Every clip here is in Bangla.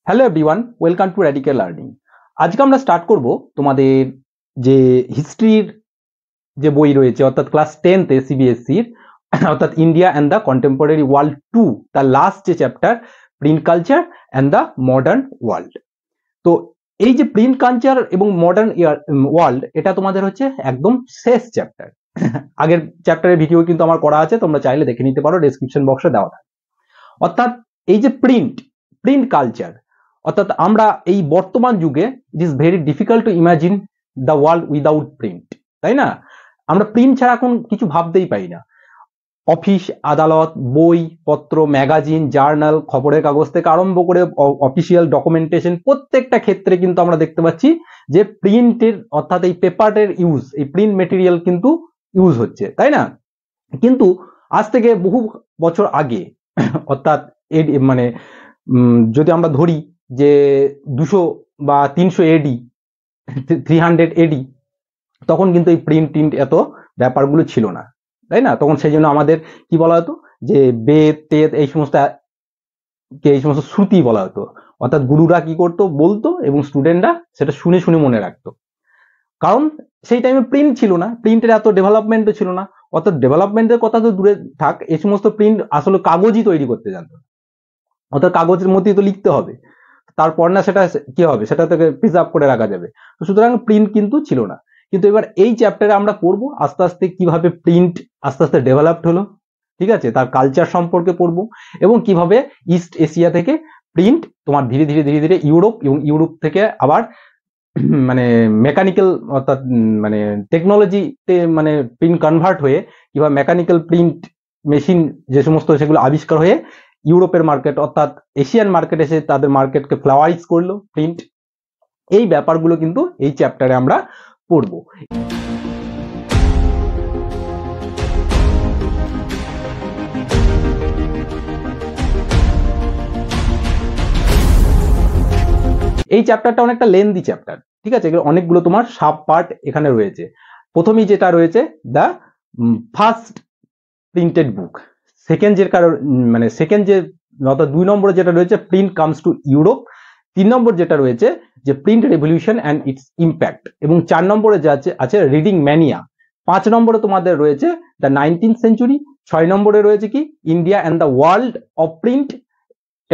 Hello everyone, welcome to radical learning. আজকে আমরা স্টার্ট করব তোমাদের যে হিস্ট্রির যে বই রয়েছে, অর্থাৎ ক্লাস 10তে সিবিএসসির, অর্থাৎ India and the contemporary world 2, তার লাস্ট যে chapter print culture and the modern world. তো এই যে প্রিন্ট কালচার এবং মডার্ন ওয়ার্ল্ড, এটা তোমাদের হচ্ছে একদম শেষ চ্যাপ্টার। আগের চ্যাপ্টারের ভিডিও কিন্তু আমার করা আছে, তোমরা চাইলে দেখে নিতে পারো, ডেসক্রিপশন বক্সে দেওয়া থাকে। অর্থাৎ এই যে প্রিন্ট কালচার, অর্থাৎ আমরা এই বর্তমান যুগে it is very difficult to imagine the world without print, তাই না? আমরা প্রিন্ট ছাড়া এখন কিছু ভাবতেই পারি না। অফিস আদালত, বই পত্র, ম্যাগাজিন, জার্নাল, খবরের কাগজ থেকে আরম্ভ করে অফিসিয়াল ডকুমেন্টেশন, প্রত্যেকটা ক্ষেত্রে কিন্তু আমরা দেখতে পাচ্ছি যে প্রিন্টের, অর্থাৎ এই পেপারের ইউজ, এই প্রিন্ট মেটেরিয়াল কিন্তু ইউজ হচ্ছে, তাই না? কিন্তু আজ থেকে বহু বছর আগে, অর্থাৎ মানে যদি আমরা ধরি যে 200 বা 300 এডি, 300 এডি, তখন কিন্তু এই প্রিন্ট এত ব্যাপারগুলো ছিল না, তাই না? তখন সেই জন্য আমাদের কি বলা হতো, যে বেদ টেদ এই সমস্ত শ্রুতি বলা হতো। অর্থাৎ গুরুরা কি করতো, বলতো, এবং স্টুডেন্টরা সেটা শুনে শুনে মনে রাখতো। কারণ সেই টাইমে প্রিন্ট ছিল না, প্রিন্টের এত ডেভেলপমেন্টও ছিল না। অর্থাৎ ডেভেলপমেন্টের কথা তো দূরে থাক, এই সমস্ত প্রিন্ট আসলে কাগজই তৈরি করতে জানতো। অর্থাৎ কাগজের মধ্যেই তো লিখতে হবে, তারপর না সেটা কি হবে, সেটা থেকে প্রিজার্ভ করে রাখা যাবে। তো সুতরাং প্রিন্ট কিন্তু ছিল না। কিন্তু এবার এই চ্যাপ্টারে আমরা পড়বো আস্তে আস্তে কিভাবে প্রিন্ট আস্তে আস্তে ডেভেলপড হলো, ঠিক আছে, তার কালচার সম্পর্কে পড়বো, এবং কিভাবে ইস্ট এশিয়া থেকে প্রিন্ট তোমার ধীরে ধীরে ধীরে ধীরে ইউরোপ, এবং ইউরোপ থেকে আবার মানে মেকানিক্যাল, অর্থাৎ মানে টেকনোলজিতে মানে প্রিন্ট কনভার্ট হয়ে কিভাবে মেকানিক্যাল প্রিন্ট মেশিন যে সমস্ত, সেগুলো আবিষ্কার হয়ে ইউরোপের মার্কেট, অর্থাৎ এশিয়ান মার্কেট এসে তাদের মার্কেটকে ফ্লাওয়ারাইজ করলো প্রিন্ট। এই ব্যাপারগুলো কিন্তু এই চ্যাপ্টারে আমরা পড়বো। এই চ্যাপ্টারটা অনেকটা লেন্দি চ্যাপ্টার, ঠিক আছে? এগুলো অনেকগুলো তোমার সাব পার্ট এখানে রয়েছে। প্রথমেই যেটা রয়েছে, the first printed book. Second যে মানে সেকেন্ড যে, অর্থাৎ 2 নম্বরে যেটা রয়েছে, প্রিন্ট কামস টু ইউরোপ। 3 নম্বর যেটা রয়েছে যে print revolution and it's impact, এবং 4 নম্বরে যে আছে রিডিং ম্যানিয়া। 5 নম্বরে তোমাদের রয়েছে দ্য 19th সেঞ্চুরি। 6 নম্বরে রয়েছে কি, India and the world of print,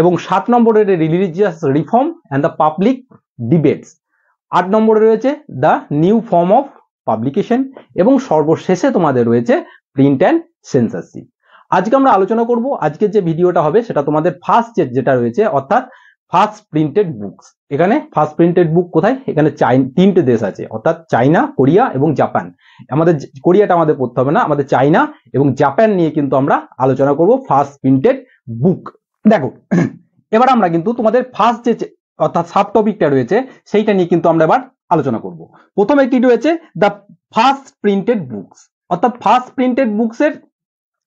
এবং 7 নম্বরে religious reform and the public debates. 8 নম্বরে রয়েছে the new form of publication, এবং সর্বশেষে তোমাদের রয়েছে প্রিন্ট অ্যান্ড সেন্সরশিপ। আজকে আমরা আলোচনা করব, আজকের যে ভিডিওটা হবে সেটা তোমাদের ফার্স্ট যেটা রয়েছে, অর্থাৎ ফার্স্ট প্রিন্টেড বুকস। এখানে ফার্স্ট প্রিন্টেড বুক কোথায়? এখানে 3টে দেশ আছে, অর্থাৎ চায়না, কোরিয়া এবং জাপান। আমাদের কোরিয়াটা আমাদের পড়তে হবে না, আমাদের চায়না এবং জাপান নিয়ে কিন্তু আমরা আলোচনা করব ফার্স্ট প্রিন্টেড বুক। দেখো, এবার আমরা কিন্তু তোমাদের ফার্স্ট যে, অর্থাৎ সাব টপিকটা রয়েছে, সেইটা নিয়ে কিন্তু আমরা এবার আলোচনা করব। প্রথমে কি রয়েছে, দ্য ফার্স্ট প্রিন্টেড বুকস। অর্থাৎ ফার্স্ট প্রিন্টেড বুকসের,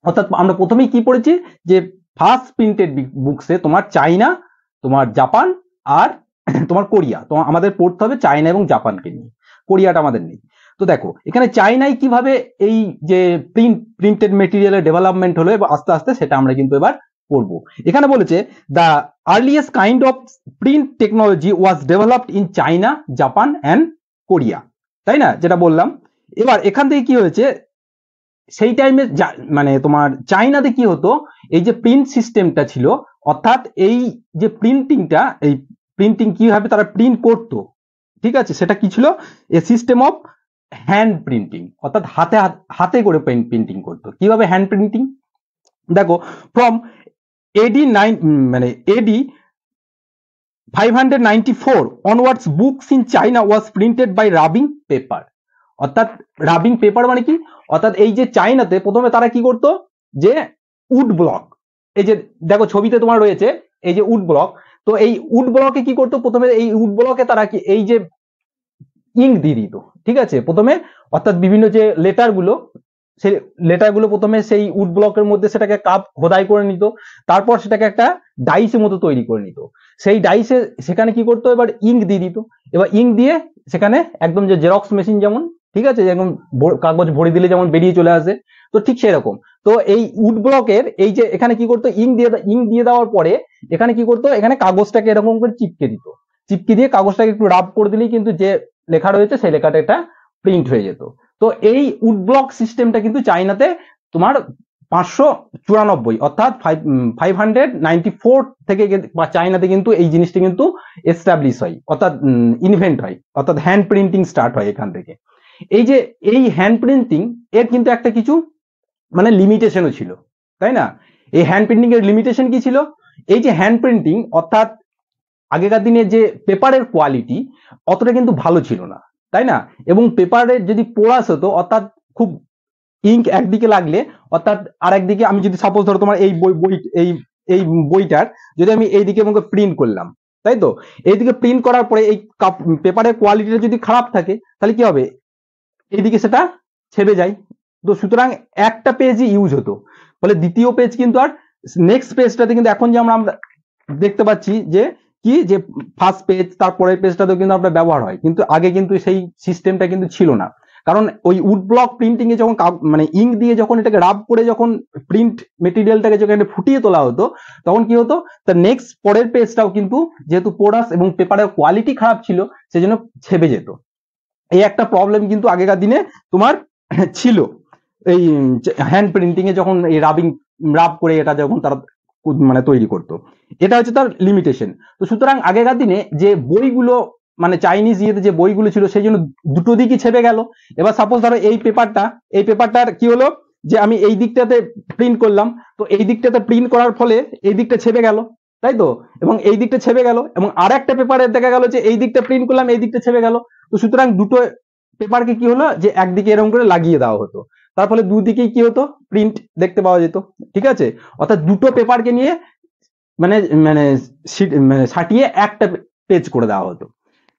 অর্থাৎ আমরা প্রথমেই কি পড়েছি, যে ফার্স্ট প্রিন্টেড বুকসে তোমার চায়না, তোমার জাপান আর তোমার কোরিয়া। তো আমাদের পড়তে হবে চায়না এবং জাপানকে নিয়ে, কোরিয়াটা আমাদের নেই। তো দেখো, এখানে চায়নায় কিভাবে এই যে প্রিন্টেড মেটেরিয়ালের ডেভেলপমেন্ট হলো এবং আস্তে আস্তে, সেটা আমরা কিন্তু এবার পড়বো। এখানে বলেছে the earliest kind of print technology was developed in China, Japan and Korea, তাই না, যেটা বললাম। এবার এখান থেকে কি হয়েছে, সেই টাইমে মানে তোমার চায়নাতে কি হতো, এই যে প্রিন্ট সিস্টেমটা ছিল, অর্থাৎ এই যে প্রিন্টিংটা, এই প্রিন্টিং কিভাবে তারা প্রিন্ট করতো, ঠিক আছে, সেটা কি ছিল, এ সিস্টেম অফ হ্যান্ড প্রিন্টিং। অর্থাৎ হাতে হাতে করে প্রিন্টিং করতো। কিভাবে হ্যান্ড প্রিন্টিং? দেখো, from eddy 594 onwards books in China was printed by rubbing paper। অর্থাৎ রাবিং পেপার মানে কি, অর্থাৎ এই যে চায়নাতে প্রথমে তারা কি করতো, যে উড ব্লক, এই যে দেখো ছবিতে তোমার রয়েছে এই যে উড ব্লক। তো এই উড ব্লকে কি করতো, প্রথমে এই উড ব্লকে তারা কি, এই যে ইঙ্ক দিয়ে দিত, ঠিক আছে, প্রথমে। অর্থাৎ বিভিন্ন যে লেটারগুলো, সেই লেটারগুলো প্রথমে সেই উড ব্লকের মধ্যে সেটাকে কাপ খোদাই করে নিত, তারপর সেটাকে একটা ডাইসের মতো তৈরি করে নিত। সেই ডাইসে সেখানে কি করতো, এবার ইঙ্ক দিয়ে দিত। এবার ইঙ্ক দিয়ে সেখানে একদম যে জেরক্স মেশিন যেমন, ঠিক আছে, যেমন কাগজ ভরে দিলে যেমন বেরিয়ে চলে আসে, তো ঠিক সেরকম তো এই উড ব্লকের এই যে এখানে কি করতো, ইঙ্ক দিয়ে দেওয়ার পরে এখানে কি করতো, এখানে কাগজটাকে এরকম করে চিপকে দিত, চিপকে দিয়ে কাগজটাকে একটু রাব করে দিলেই কিন্তু যে লেখা রয়েছে সেই লেখাটা একটা প্রিন্ট হয়ে যেত। তো এই উড ব্লক সিস্টেমটা কিন্তু চাইনাতে তোমার 594 অর্থাৎ 594 থেকে চাইনাতে কিন্তু এই জিনিসটা কিন্তু এস্টাবলিশ হয়, অর্থাৎ ইনভেন্ট হয়, অর্থাৎ হ্যান্ড প্রিন্টিং স্টার্ট হয় এখান থেকে। এই যে এই হ্যান্ড প্রিন্টিং এর কিন্তু একটা কিছু মানে লিমিটেশনও ছিল, তাই না? এই হ্যান্ড প্রিন্টিং এর লিমিটেশন কি ছিল? এই যে হ্যান্ড প্রিন্টিং অর্থাৎ আগেকার দিনে যে পেপারের কোয়ালিটি অতটা কিন্তু ভালো ছিল না, তাই না? এবং পেপারের যদি পোড়াস হতো, অর্থাৎ খুব ইঙ্ক একদিকে লাগলে অর্থাৎ আর একদিকে, আমি যদি সাপোজ ধরো তোমার এই বই এই বইটার যদি আমি এইদিকে আমাকে প্রিন্ট করলাম, তাই তো, এইদিকে প্রিন্ট করার পরে এই পেপারের কোয়ালিটিটা যদি খারাপ থাকে তাহলে কি হবে, এইদিকে সেটা ছেপে যায়। তো সুতরাং একটা পেজই ইউজ হতো, ফলে দ্বিতীয় পেজ কিন্তু আর নেক্সট পেজটাতে কিন্তু এখন যে আমরা দেখতে পাচ্ছি যে কি যে ফার্স্ট পেজ তারপরের পেজটাতেও কিন্তু আপনার ব্যবহার হয়, কিন্তু আগে কিন্তু সেই সিস্টেমটা কিন্তু ছিল না। কারণ ওই উড ব্লক প্রিন্টিং এ যখন মানে ইঙ্ক দিয়ে যখন এটাকে রাব করে যখন প্রিন্ট মেটেরিয়ালটাকে যখন ফুটিয়ে তোলা হতো, তখন কি হতো, তার নেক্সট পরের পেজটাও কিন্তু যেহেতু পোরাস এবং পেপারের কোয়ালিটি খারাপ ছিল সেজন্য ছেপে যেত। এই একটা প্রবলেম কিন্তু আগেকার দিনে তোমার ছিল এই হ্যান্ড প্রিন্টিং এ যখন এই রাব করে এটা যখন তারা মানে তৈরি করতো, এটা হচ্ছে তার লিমিটেশন। তো সুতরাং আগেকার দিনে যে বইগুলো মানে চাইনিজ ইয়েতে যে বইগুলো ছিল সেই জন্য দুটো দিকই ছেপে গেল। এবার সাপোজ ধরো এই পেপারটার কি হলো যে আমি এই দিকটাতে প্রিন্ট করলাম, তো এই দিকটাতে প্রিন্ট করার ফলে এই দিকটা ছেপে গেল, তাই তো, এবং এই দিকটা ছেপে গেল, এবং আর একটা পেপারে দেখা গেল যে এই দিকটা প্রিন্ট করলাম, এই দিকটা ছেপে গেল। তো সুতরাং দুটো পেপারকে কি হলো যে একদিকে এরকম করে লাগিয়ে দেওয়া হতো, তার ফলে দুদিকেই কি হতো, প্রিন্ট দেখতে পাওয়া যেত, ঠিক আছে। অর্থাৎ দুটো পেপারকে নিয়ে মানে মানে সাটিয়ে একটা পেজ করে দেওয়া হতো।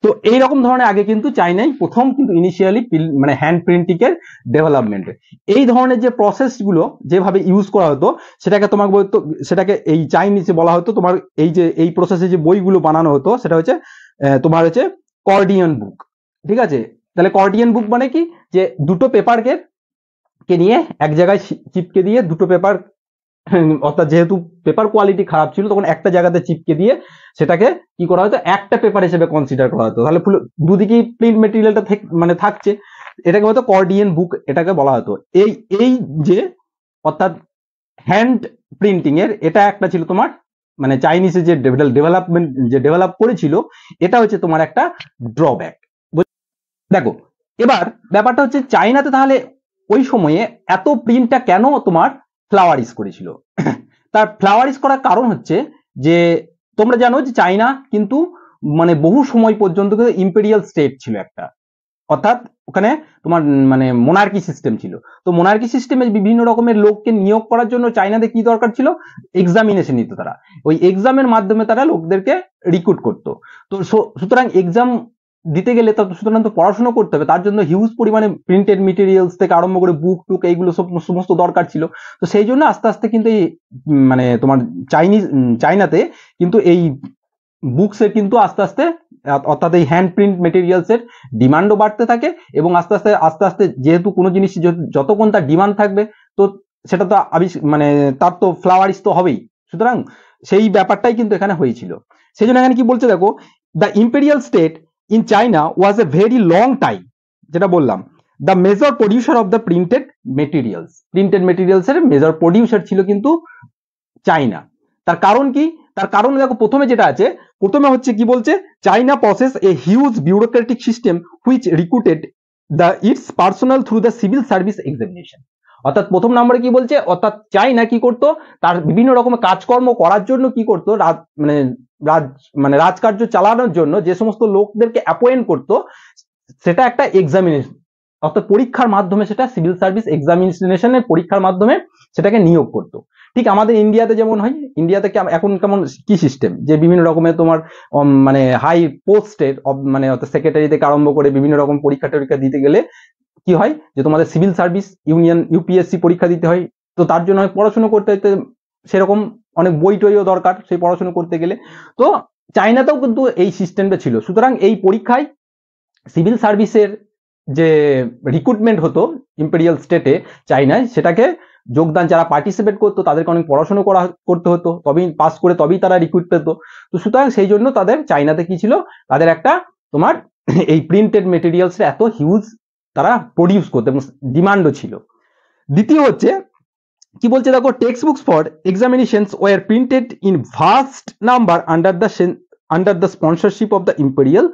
তো এইরকম ধরনের আগে কিন্তু চাইনাই প্রথম কিন্তু ইনিশিয়ালি মানে হ্যান্ড প্রিন্টিং এর ডেভেলপমেন্টে এই ধরনের যে প্রসেস গুলো যেভাবে ইউজ করা হতো সেটাকে তোমাকে বলতো, সেটাকে এই চাইনিজে বলা হতো তোমার এই যে এই প্রসেসে যে বইগুলো বানানো হতো সেটা হচ্ছে তোমার হচ্ছে কর্ডিয়ান বুক, ঠিক আছে। তাহলে কর্ডিয়ান বুক মানে কি, যে দুটো পেপারকে নিয়ে এক জায়গায় চিপকে দিয়ে দুটো পেপার, অর্থাৎ যেহেতু পেপার কোয়ালিটি খারাপ ছিল তখন একটা জায়গাতে চিপকে দিয়ে সেটাকে কি করা হতো, একটা পেপার হিসেবে কনসিডার করা হতো। তাহলে দুদিকেই প্রিন্ট মেটেরিয়ালটা মানে থাকছে, এটাকে হয়তো কর্ডিয়ান বুক এটাকে বলা হতো। এই যে অর্থাৎ হ্যান্ড প্রিন্টিং এর এটা একটা ছিল তোমার মানে চাইনিজে যে ডেভেলপমেন্ট যে ডেভেলপ করেছিল, এটা হচ্ছে তোমার একটা ড্রব্যাক। দেখো এবার ব্যাপারটা হচ্ছে চাইনাতে তাহলে ওই সময়ে এত প্রিন্টটা কেন তোমার ফ্লাওয়ারিশ করেছিল। তার ফ্লাওয়ারিশ করার কারণ হচ্ছে যে তোমরা জানো যে চাইনা কিন্তু মানে বহু সময় পর্যন্ত ইম্পেরিয়াল স্টেট ছিল একটা, অর্থাৎ ওখানে তোমার মানে মোনার্কি সিস্টেম ছিল। তো মোনার্কি সিস্টেমে বিভিন্ন রকমের লোককে নিয়োগ করার জন্য চাইনাতে কি দরকার ছিল, এক্সামিনেশন নিত তারা, ওই এক্সামের মাধ্যমে তারা লোকদেরকে রিক্রুট করতো। তো সুতরাং এক্সাম দিতে গেলে সুতরাং তো পড়াশোনা করতে হবে, তার জন্য হিউজ পরিমাণে প্রিন্টেড মেটেরিয়ালস থেকে আরম্ভ করে বুক টুক এইগুলো সমস্ত দরকার ছিল। তো সেই জন্য আস্তে আস্তে কিন্তু এই মানে তোমার চাইনাতে কিন্তু এই বুকসের কিন্তু আস্তে আস্তে অর্থাৎ এই হ্যান্ড প্রিন্ট মেটেরিয়ালস এর ডিমান্ডও বাড়তে থাকে, এবং আস্তে আস্তে যেহেতু কোনো জিনিস যতক্ষণ তার ডিমান্ড থাকবে তো সেটা তো মানে তার তো ফ্লাওয়ারিশ তো হবেই। সুতরাং সেই ব্যাপারটাই কিন্তু এখানে হয়েছিল। সেই জন্য এখানে কি বলছে দেখো, the imperial state in China was a very long time, যেটা বললাম the major producer of the printed materials এর মেজর প্রডিউসার ছিল কিন্তু চাইনা। তার কারণ কি, তার কারণ দেখো প্রথমে যেটা আছে, প্রথমে হচ্ছে কি বলছে, চাইনা প্রসেস a huge bureaucratic system which recruited the its personnel through the civil service examination. অর্থাৎ প্রথম নম্বরে কি বলছে, অর্থাৎ চাইনা কি করতো, তার বিভিন্ন রকমের কাজকর্ম করার জন্য কি করতো, মানে রাজকার্য চালানোর জন্য যে সমস্ত লোকদেরকে অ্যাপয়েন্ট করতো সেটা একটা এক্সামিনেশন, অর্থাৎ পরীক্ষার মাধ্যমে, সেটা সিভিল সার্ভিস এক্সামিনেশনের পরীক্ষার মাধ্যমে সেটাকে নিয়োগ করতো। ঠিক আমাদের ইন্ডিয়াতে যেমন হয়, ইন্ডিয়াতে এখন কেমন কি সিস্টেম, যে বিভিন্ন রকমের তোমার মানে হাই পোস্টের মানে সেক্রেটারি থেকে আরম্ভ করে বিভিন্ন রকম পরীক্ষা টরীক্ষা দিতে গেলে কি হয়, যে তোমাদের সিভিল সার্ভিস ইউনিয়ন ইউপিএসসি পরীক্ষা দিতে হয়। তো তার জন্য পড়াশোনা করতে সেরকম অনেক বই টইও দরকার সেই পড়াশোনা করতে গেলে। তো চাইনাতেও কিন্তু এই সিস্টেমটা ছিল। সুতরাং এই পরীক্ষায় সিভিল সার্ভিসের যে রিক্রুটমেন্ট হতো ইম্পেরিয়াল স্টেটে চাইনায়, সেটাকে যোগদান, যারা পার্টিসিপেট করতো তাদেরকে অনেক পড়াশোনা করতে হতো, তবেই পাস করে তবেই তারা রিক্রুট পেতো। তো সুতরাং সেই জন্য তাদের চাইনাতে কি ছিল, তাদের একটা তোমার এই প্রিন্টেড মেটেরিয়ালস এত হিউজ তারা প্রডিউস করতে এবং ডিমান্ডও ছিল। দ্বিতীয় হচ্ছে কি বলছে দেখো, textbooks for examinations were printed in vast number under the sponsorship of the imperial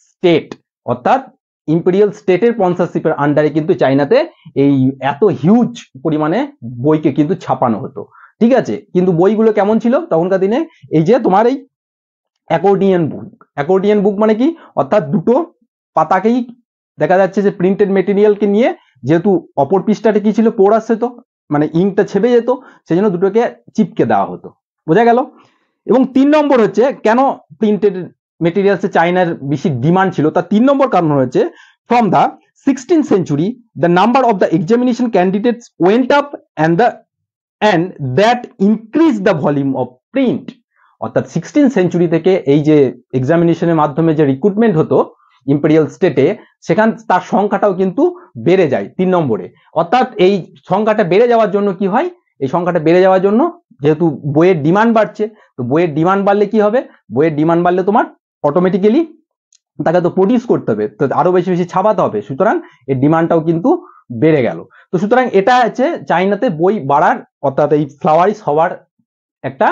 state, অর্থাৎ ইম্পেরিয়াল স্টেটের স্পন্সরশিপের আন্ডারে কিন্তু চাইনাতে এই এত হিউজ পরিমাণে বইকে কিন্তু ছাপানো হতো। ঠিক আছে, কিন্তু বইগুলো কেমন ছিল তখনকার দিনে, এই যে তোমার এই অ্যাকর্ডিয়ান বুক মানে কি, অর্থাৎ দুটো পাতাকেই দেখা যাচ্ছে যে প্রিন্টেড মেটেরিয়ালকে নিয়ে, যেহেতু অপর পৃষ্ঠাটা কি ছিল পোরাস হতো, মানে ইঙ্কটা ছেপে যেত, সেই জন্য দুটোকে চিপকে দেওয়া হতো। বোঝা গেল? এবং 3 নম্বর হচ্ছে কেন প্রিন্টেড মেটেরিয়ালসে চাইনার বেশি ডিমান্ড ছিল, তার 3 নম্বর কারণ হচ্ছে from the 16th century the number of the examination candidates went up and that increased the volume of print। অর্থাৎ 16th century থেকে এই যে এক্সামিনেশনের মাধ্যমে যে রিক্রুটমেন্ট হতো ইম্পেরিয়াল স্টেটে, সেখান তার সংখ্যাটাও কিন্তু বেড়ে যায় 3 নম্বরে। অর্থাৎ এই সংখ্যাটা বেড়ে যাওয়ার জন্য কি হয়, এই সংখ্যাটা বেড়ে যাওয়ার জন্য যেহেতু বইয়ের ডিমান্ড বাড়ছে, তো বইয়ের ডিমান্ড বাড়লে কি হবে, বইয়ের ডিমান্ড বাড়লে তোমার অটোমেটিক্যালি তাকে তো প্রডিউস করতে হবে, তো আরো বেশি বেশি ছাপাতে হবে, সুতরাং এর ডিমান্ডটাও কিন্তু বেড়ে গেল। তো সুতরাং এটা হচ্ছে চাইনাতে বই বাড়ার, অর্থাৎ এই ফ্লাওয়ারিশ হওয়ার একটা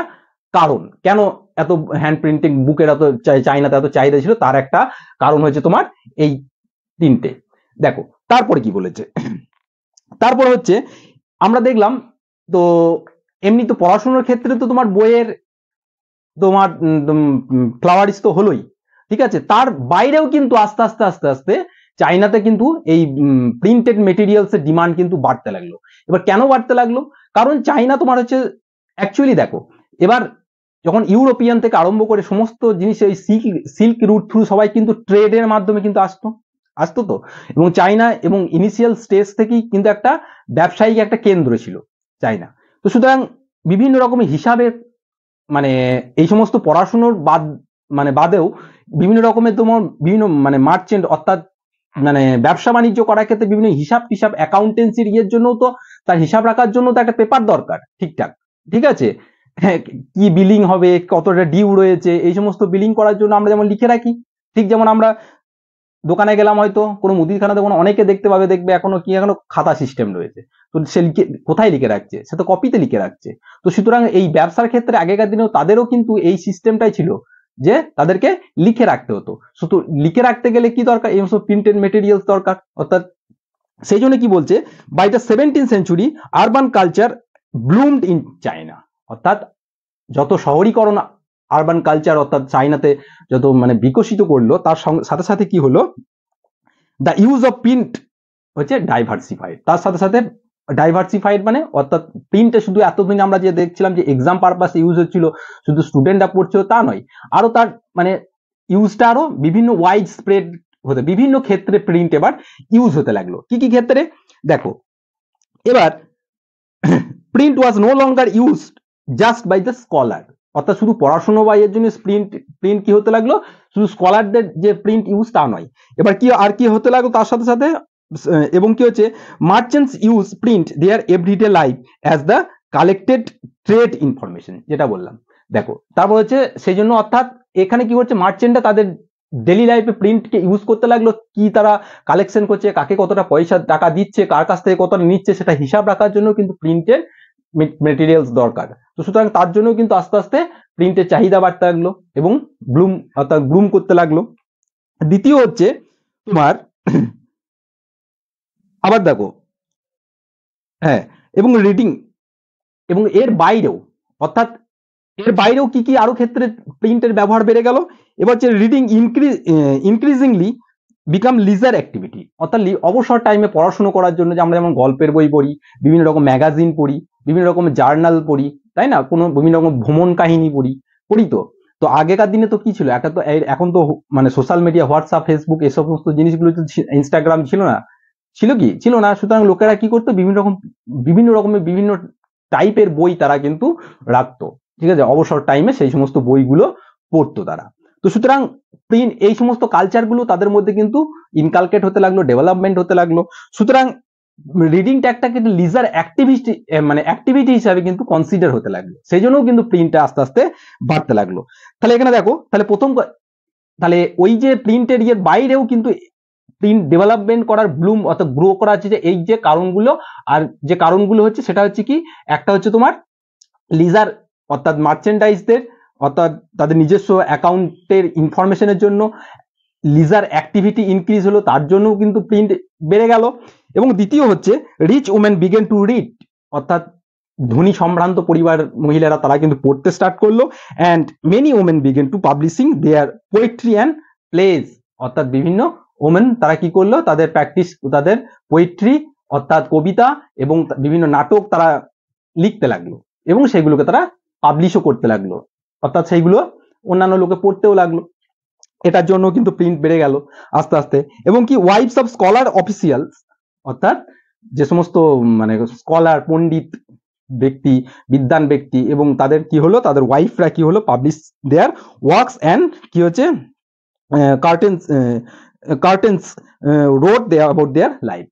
কারণ। কেন এত হ্যান্ড প্রিন্টিং বুকের এত চাইনাতে এত চাহিদা ছিল, তার একটা কারণ হচ্ছে তোমার এই 3টে। দেখো তারপরে কি বলেছে, তারপরে হচ্ছে আমরা দেখলাম তো এমনি তো পড়াশোনার ক্ষেত্রে তো তোমার বইয়ের তোমার ফ্লাওয়ারিশ তো হলোই, ঠিক আছে, তার বাইরেও কিন্তু আস্তে আস্তে আস্তে আস্তে চাইনাতে কিন্তু এই প্রিন্টেড মেটেরিয়ালস এর ডিমান্ড কিন্তু বাড়তে লাগলো। এবার কেন বাড়তে লাগলো, কারণ চাইনা তোমার হচ্ছে অ্যাকচুয়ালি দেখো, এবার যখন ইউরোপিয়ান থেকে আরম্ভ করে সমস্ত জিনিস এই সিল্ক রুট থ্রু সবাই কিন্তু ট্রেডের মাধ্যমে কিন্তু আসতো তো, এবং চাইনা এবং ইনিশিয়াল স্টেজ থেকেই কিন্তু একটা ব্যবসায়িক একটা কেন্দ্র ছিল চাইনা। তো সুতরাং বিভিন্ন রকমের হিসাবের মানে এই সমস্ত পড়াশুনোর বাদেও বিভিন্ন রকমের তোমার বিভিন্ন মানে মার্চেন্ট, অর্থাৎ মানে ব্যবসা বাণিজ্য করার ক্ষেত্রে বিভিন্ন হিসাব অ্যাকাউন্টেন্সির ইয়ের জন্য তো তার হিসাব রাখার জন্য তো একটা পেপার দরকার ঠিকঠাক, ঠিক আছে, কি বিলিং হবে, কতটা ডিউ রয়েছে, এই সমস্ত বিলিং করার জন্য আমরা যেমন লিখে রাখি, ঠিক যেমন আমরা দোকানে গেলাম, হয়তো কোনো মুদিখানা দোকানে অনেকে দেখবে এখনো খাতা সিস্টেম রয়েছে, তো সে কোথায় লিখে রাখছে, সে তো কপিতে লিখে রাখছে। তো সুতরাং এই ব্যবসার ক্ষেত্রে আগেকার দিনেও তাদেরও কিন্তু এই সিস্টেমটাই ছিল যে তাদেরকে লিখে রাখতে হতো। শুধু লিখে রাখতে গেলে কি দরকার, এই সমস্ত প্রিন্টেড মেটেরিয়ালস দরকার। অর্থাৎ সেই জন্য কি বলছে, by the 17th century urban culture bloomed in China, অর্থাৎ যত শহরীকরণ আরবান কালচার অর্থাৎ চাইনাতে যত মানে বিকশিত করলো, তার সাথে সাথে কি হলো, দ্য ইউজ অফ প্রিন্ট হচ্ছে ডাইভার্সিফাইড, তার সাথে সাথে ডাইভার্সিফাইড মানে অর্থাৎ প্রিন্টে শুধু এতদিন আমরা যে দেখছিলাম যে এক্সাম পারপাসে ইউজ হচ্ছিল, শুধু স্টুডেন্টরা পড়ছিল তা নয়, আরো তার মানে ইউজটা আরো বিভিন্ন ওয়াইড স্প্রেড হতে, বিভিন্ন ক্ষেত্রে প্রিন্ট এবার ইউজ হতে লাগলো। কি কি ক্ষেত্রে দেখো, এবার print was no longer used just by the scholar, অর্থাৎ শুধু পড়াশোনা বা এর জন্য প্রিন্ট কি হতে লাগলো, শুধু স্কলারদের যে প্রিন্ট ইউজ তা নয়, এবার কি আর কি হতে লাগলো তার সাথে সাথে, এবং কি হচ্ছে merchants use print their everyday life as the collected trade information, যেটা বললাম। দেখো তারপর হচ্ছে সেই জন্য, অর্থাৎ এখানে কি হচ্ছে, মার্চেন্টরা তাদের ডেলি লাইফে প্রিন্টকে ইউজ করতে লাগলো, কি তারা কালেকশন করছে, কাকে কতটা পয়সা টাকা দিচ্ছে, কার কাছ থেকে কতটা নিচ্ছে, সেটা হিসাব রাখার জন্য কিন্তু প্রিন্টের মেটেরিয়ালস দরকার। তো সুতরাং তার জন্য কিন্তু আস্তে আস্তে প্রিন্টের চাহিদা বাড়তে লাগলো এবং ব্লুম করতে লাগলো। দ্বিতীয় হচ্ছে তোমার আবার দেখো, হ্যাঁ, এবং রিডিং, এবং এর বাইরেও, অর্থাৎ এর বাইরেও কি কি আরো ক্ষেত্রে প্রিন্টের ব্যবহার বেড়ে গেল। এবার হচ্ছে রিডিং ইনক্রিজিংলি বিকাম লিজার অ্যাক্টিভিটি, অর্থাৎ অবসর টাইমে পড়াশোনা করার জন্য, যে আমরা যেমন গল্পের বই পড়ি, বিভিন্ন রকম ম্যাগাজিন পড়ি, বিভিন্ন রকমের জার্নাল পড়ি, তাই না, কোনো বিভিন্ন রকম ভ্রমণ কাহিনী পড়ি তো আগেকার দিনে তো কি ছিল, একটা তো এখন তো মানে সোশ্যাল মিডিয়া, হোয়াটসঅ্যাপ, ফেসবুক, এসব সমস্ত জিনিসগুলো, ইনস্টাগ্রাম ছিল না, ছিল না, সুতরাং লোকেরা কি করতো, বিভিন্ন রকমের বিভিন্ন টাইপের বই তারা কিন্তু রাখতো, ঠিক আছে, অবসর টাইমে সেই সমস্ত বইগুলো পড়তো তারা। তো সুতরাং প্রিন্ট এই সমস্ত কালচারগুলো তাদের মধ্যে কিন্তু ইনকালকেট হতে লাগলো, ডেভেলপমেন্ট হতে লাগলো। সুতরাং রিডিং ট্যাগটা কিন্তু লিজার অ্যাক্টিভিটি মানে অ্যাক্টিভিটি হিসাবে কিন্তু কনসিডার হতে লাগলো, সেই জন্য কিন্তু প্রিন্টটা আস্তে আস্তে বাড়তে লাগলো। তাহলে এখানে দেখো, তাহলে তাহলে ওই যে প্রিন্টের ইয়ের বাইরেও কিন্তু প্রিন্ট ডেভেলপমেন্ট করার ব্লুম অর্থাৎ গ্রো করা হচ্ছে যে এই যে কারণগুলো, আর যে কারণগুলো হচ্ছে সেটা হচ্ছে কি, একটা হচ্ছে তোমার লিজার অর্থাৎ মার্চেন্ডাইজদের অর্থাৎ তাদের নিজস্ব অ্যাকাউন্টের ইনফরমেশনের জন্য লিজার অ্যাক্টিভিটি ইনক্রিজ হলো, তার জন্য কিন্তু প্রিন্ট বেড়ে গেল। এবং দ্বিতীয় হচ্ছে rich women began to read, অর্থাৎ ধনী সম্ভ্রান্ত পরিবার মহিলারা তারা কিন্তু পড়তে স্টার্ট করলো। And many women began to publishing their poetry and plays, অর্থাৎ বিভিন্ন ওমেন তারা কি করলো, তাদের প্র্যাকটিস, তাদের পোয়েট্রি অর্থাৎ কবিতা এবং বিভিন্ন নাটক তারা লিখতে লাগলো এবং সেগুলোকে তারা পাবলিশও করতে লাগলো, অর্থাৎ সেইগুলো অন্যান্য লোকে পড়তেও লাগলো। এটার জন্য কিন্তু প্রিন্ট বেড়ে গেল আস্তে আস্তে। এবং কি ওয়াইফস অফ স্কলার অফিসিয়ালস, অর্থাৎ যে সমস্ত মানে স্কলার পণ্ডিত ব্যক্তি, বিদ্বান ব্যক্তি এবং তাদের কি হলো, তাদের ওয়াইফরা কি হলো, পাবলিশ দেয়ার ওয়ার্কস অ্যান্ড কি হচ্ছে curtains wrote their about their life,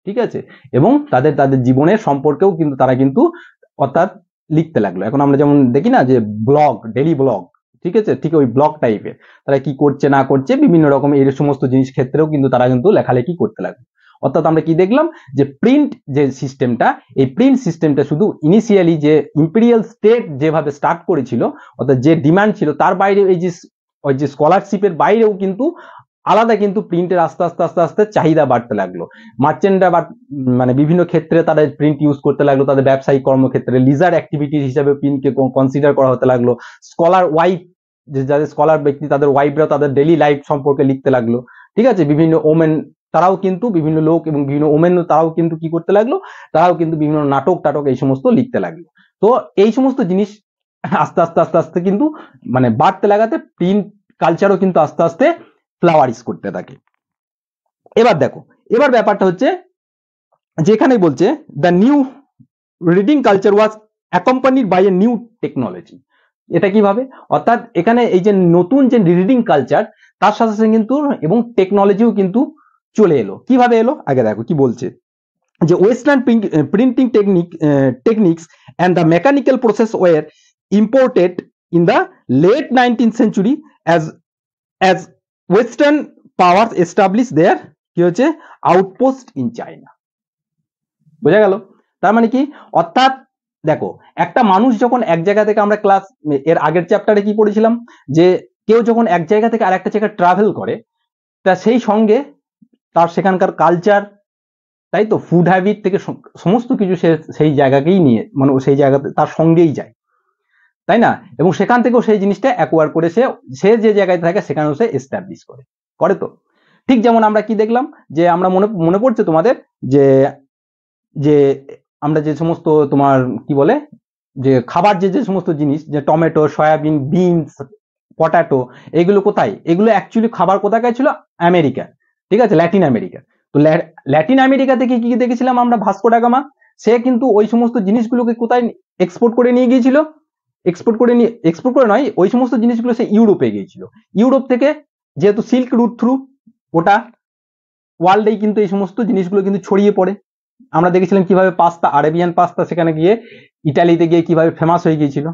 ঠিক আছে, এবং তাদের তাদের জীবনের সম্পর্কেও কিন্তু তারা কিন্তু অর্থাৎ লিখতে লাগলো। এখন আমরা যেমন দেখি না যে ব্লগ, ডেইলি ব্লগ, ঠিক আছে, ঠিক ওই ব্লগ টাইপের তারা কি করছে না করছে বিভিন্ন রকম এই সমস্ত জিনিস ক্ষেত্রেও কিন্তু তারা কিন্তু লেখালেখি করতে লাগলো। অর্থাৎ আমরা কি দেখলাম যে প্রিন্ট যে সিস্টেমটা, এই প্রিন্ট সিস্টেমটা শুধু ইনিশিয়ালি যে ইম্পেরিয়াল স্টেট যেভাবে স্টার্ট করেছিল অর্থাৎ যে ডিমান্ড ছিল তার বাইরে এই যে ওই যে স্কলারশিপের বাইরেও কিন্তু আলাদা কিন্তু প্রিন্টের আস্তে আস্তে আস্তে আস্তে চাহিদা বাড়তে লাগলো। মার্চেন্টরা মানে বিভিন্ন ক্ষেত্রে তাদের প্রিন্ট ইউজ করতে লাগলো, তাদের ব্যবসায়িক কর্মক্ষেত্রে লিজার অ্যাক্টিভিটি হিসাবে প্রিন্টকে কনসিডার করা হতে লাগলো। স্কলার ওয়াইফ, যে যাদের স্কলার ব্যক্তি তাদের ওয়াইফরা তাদের ডেইলি লাইফ সম্পর্কে লিখতে লাগলো, ঠিক আছে, বিভিন্ন ওমেন তারাও কিন্তু বিভিন্ন লোক এবং বিভিন্ন ওমেন তারাও কিন্তু কি করতে লাগলো, তারাও কিন্তু বিভিন্ন নাটক টাটক এই সমস্ত লিখতে লাগলো। তো এই সমস্ত জিনিস আস্তে আস্তে আস্তে আস্তে কিন্তু মানে বাড়তে লাগাতে প্রিন্ট কালচারও কিন্তু আস্তে আস্তে ফ্লাওয়ারিশ করতে থাকে। এবার দেখো, এবার ব্যাপারটা হচ্ছে যেখানে বলছে the new reading culture was accompanied by a new technology. এটা কিভাবে, অর্থাৎ এখানে এই যে নতুন যে রিডিং কালচার তার সাথে সাথে কিন্তু এবং টেকনোলজিও কিন্তু চলে এলো। কিভাবে এলো আগে দেখো কি বলছে, যে western printing techniques and the mechanical process were imported in the late 19th century as western power establish their কি হচ্ছে আউটপোস্ট ইন চায়না। বোঝা গেল? তার মানে কি, অর্থাৎ দেখো একটা মানুষ যখন এক জায়গা থেকে, আমরা ক্লাস এর আগের চ্যাপ্টারে কি পড়েছিলাম যে কেউ যখন এক জায়গা থেকে আরেকটা জায়গায় ট্রাভেল করে তা সেই সঙ্গে তার সেখানকার কালচার, তাই তো ফুড হ্যাবিট থেকে সমস্ত কিছু সে সেই জায়গাকেই নিয়ে মানে সেই জায়গাতে তার সঙ্গেই যায়, তাই না, এবং সেখান থেকেও সেই জিনিসটা অ্যাকোয়ার করে সে যে জায়গায় থাকে সেখানেও সে এস্টাবলিশ করে তো। ঠিক যেমন আমরা কি দেখলাম যে আমরা মনে পড়ছে তোমাদের যে যে আমরা যে সমস্ত তোমার কি বলে যে খাবার যে সমস্ত জিনিস, যে টমেটো, সয়াবিন, বিনস, পটাটো, এগুলো কোথায়, এগুলো অ্যাকচুয়ালি খাবার কোথাকার ছিল, আমেরিকা, ঠিক আছে, ল্যাটিন আমেরিকা। তো ল্যাটিন আমেরিকা থেকে কি দেখেছিলাম আমরা, ভাস্কো ডা গামা, সে কিন্তু ওই সমস্ত জিনিসগুলোকে কোথায় এক্সপোর্ট করে নিয়ে গিয়েছিল, এক্সপোর্ট করে নয়, ওই সমস্ত জিনিসগুলো সে ইউরোপে গিয়েছিল। ইউরোপ থেকে যেহেতু সিল্ক রুট থ্রু ওটা ওয়ার্ল্ডেই কিন্তু এই সমস্ত জিনিসগুলো কিন্তু ছড়িয়ে পড়ে। আমরা দেখেছিলাম কিভাবে পাস্তা, আরেবিয়ান পাস্তা সেখানে গিয়ে ইটালিতে গিয়ে কিভাবে ফেমাস হয়ে গিয়েছিল,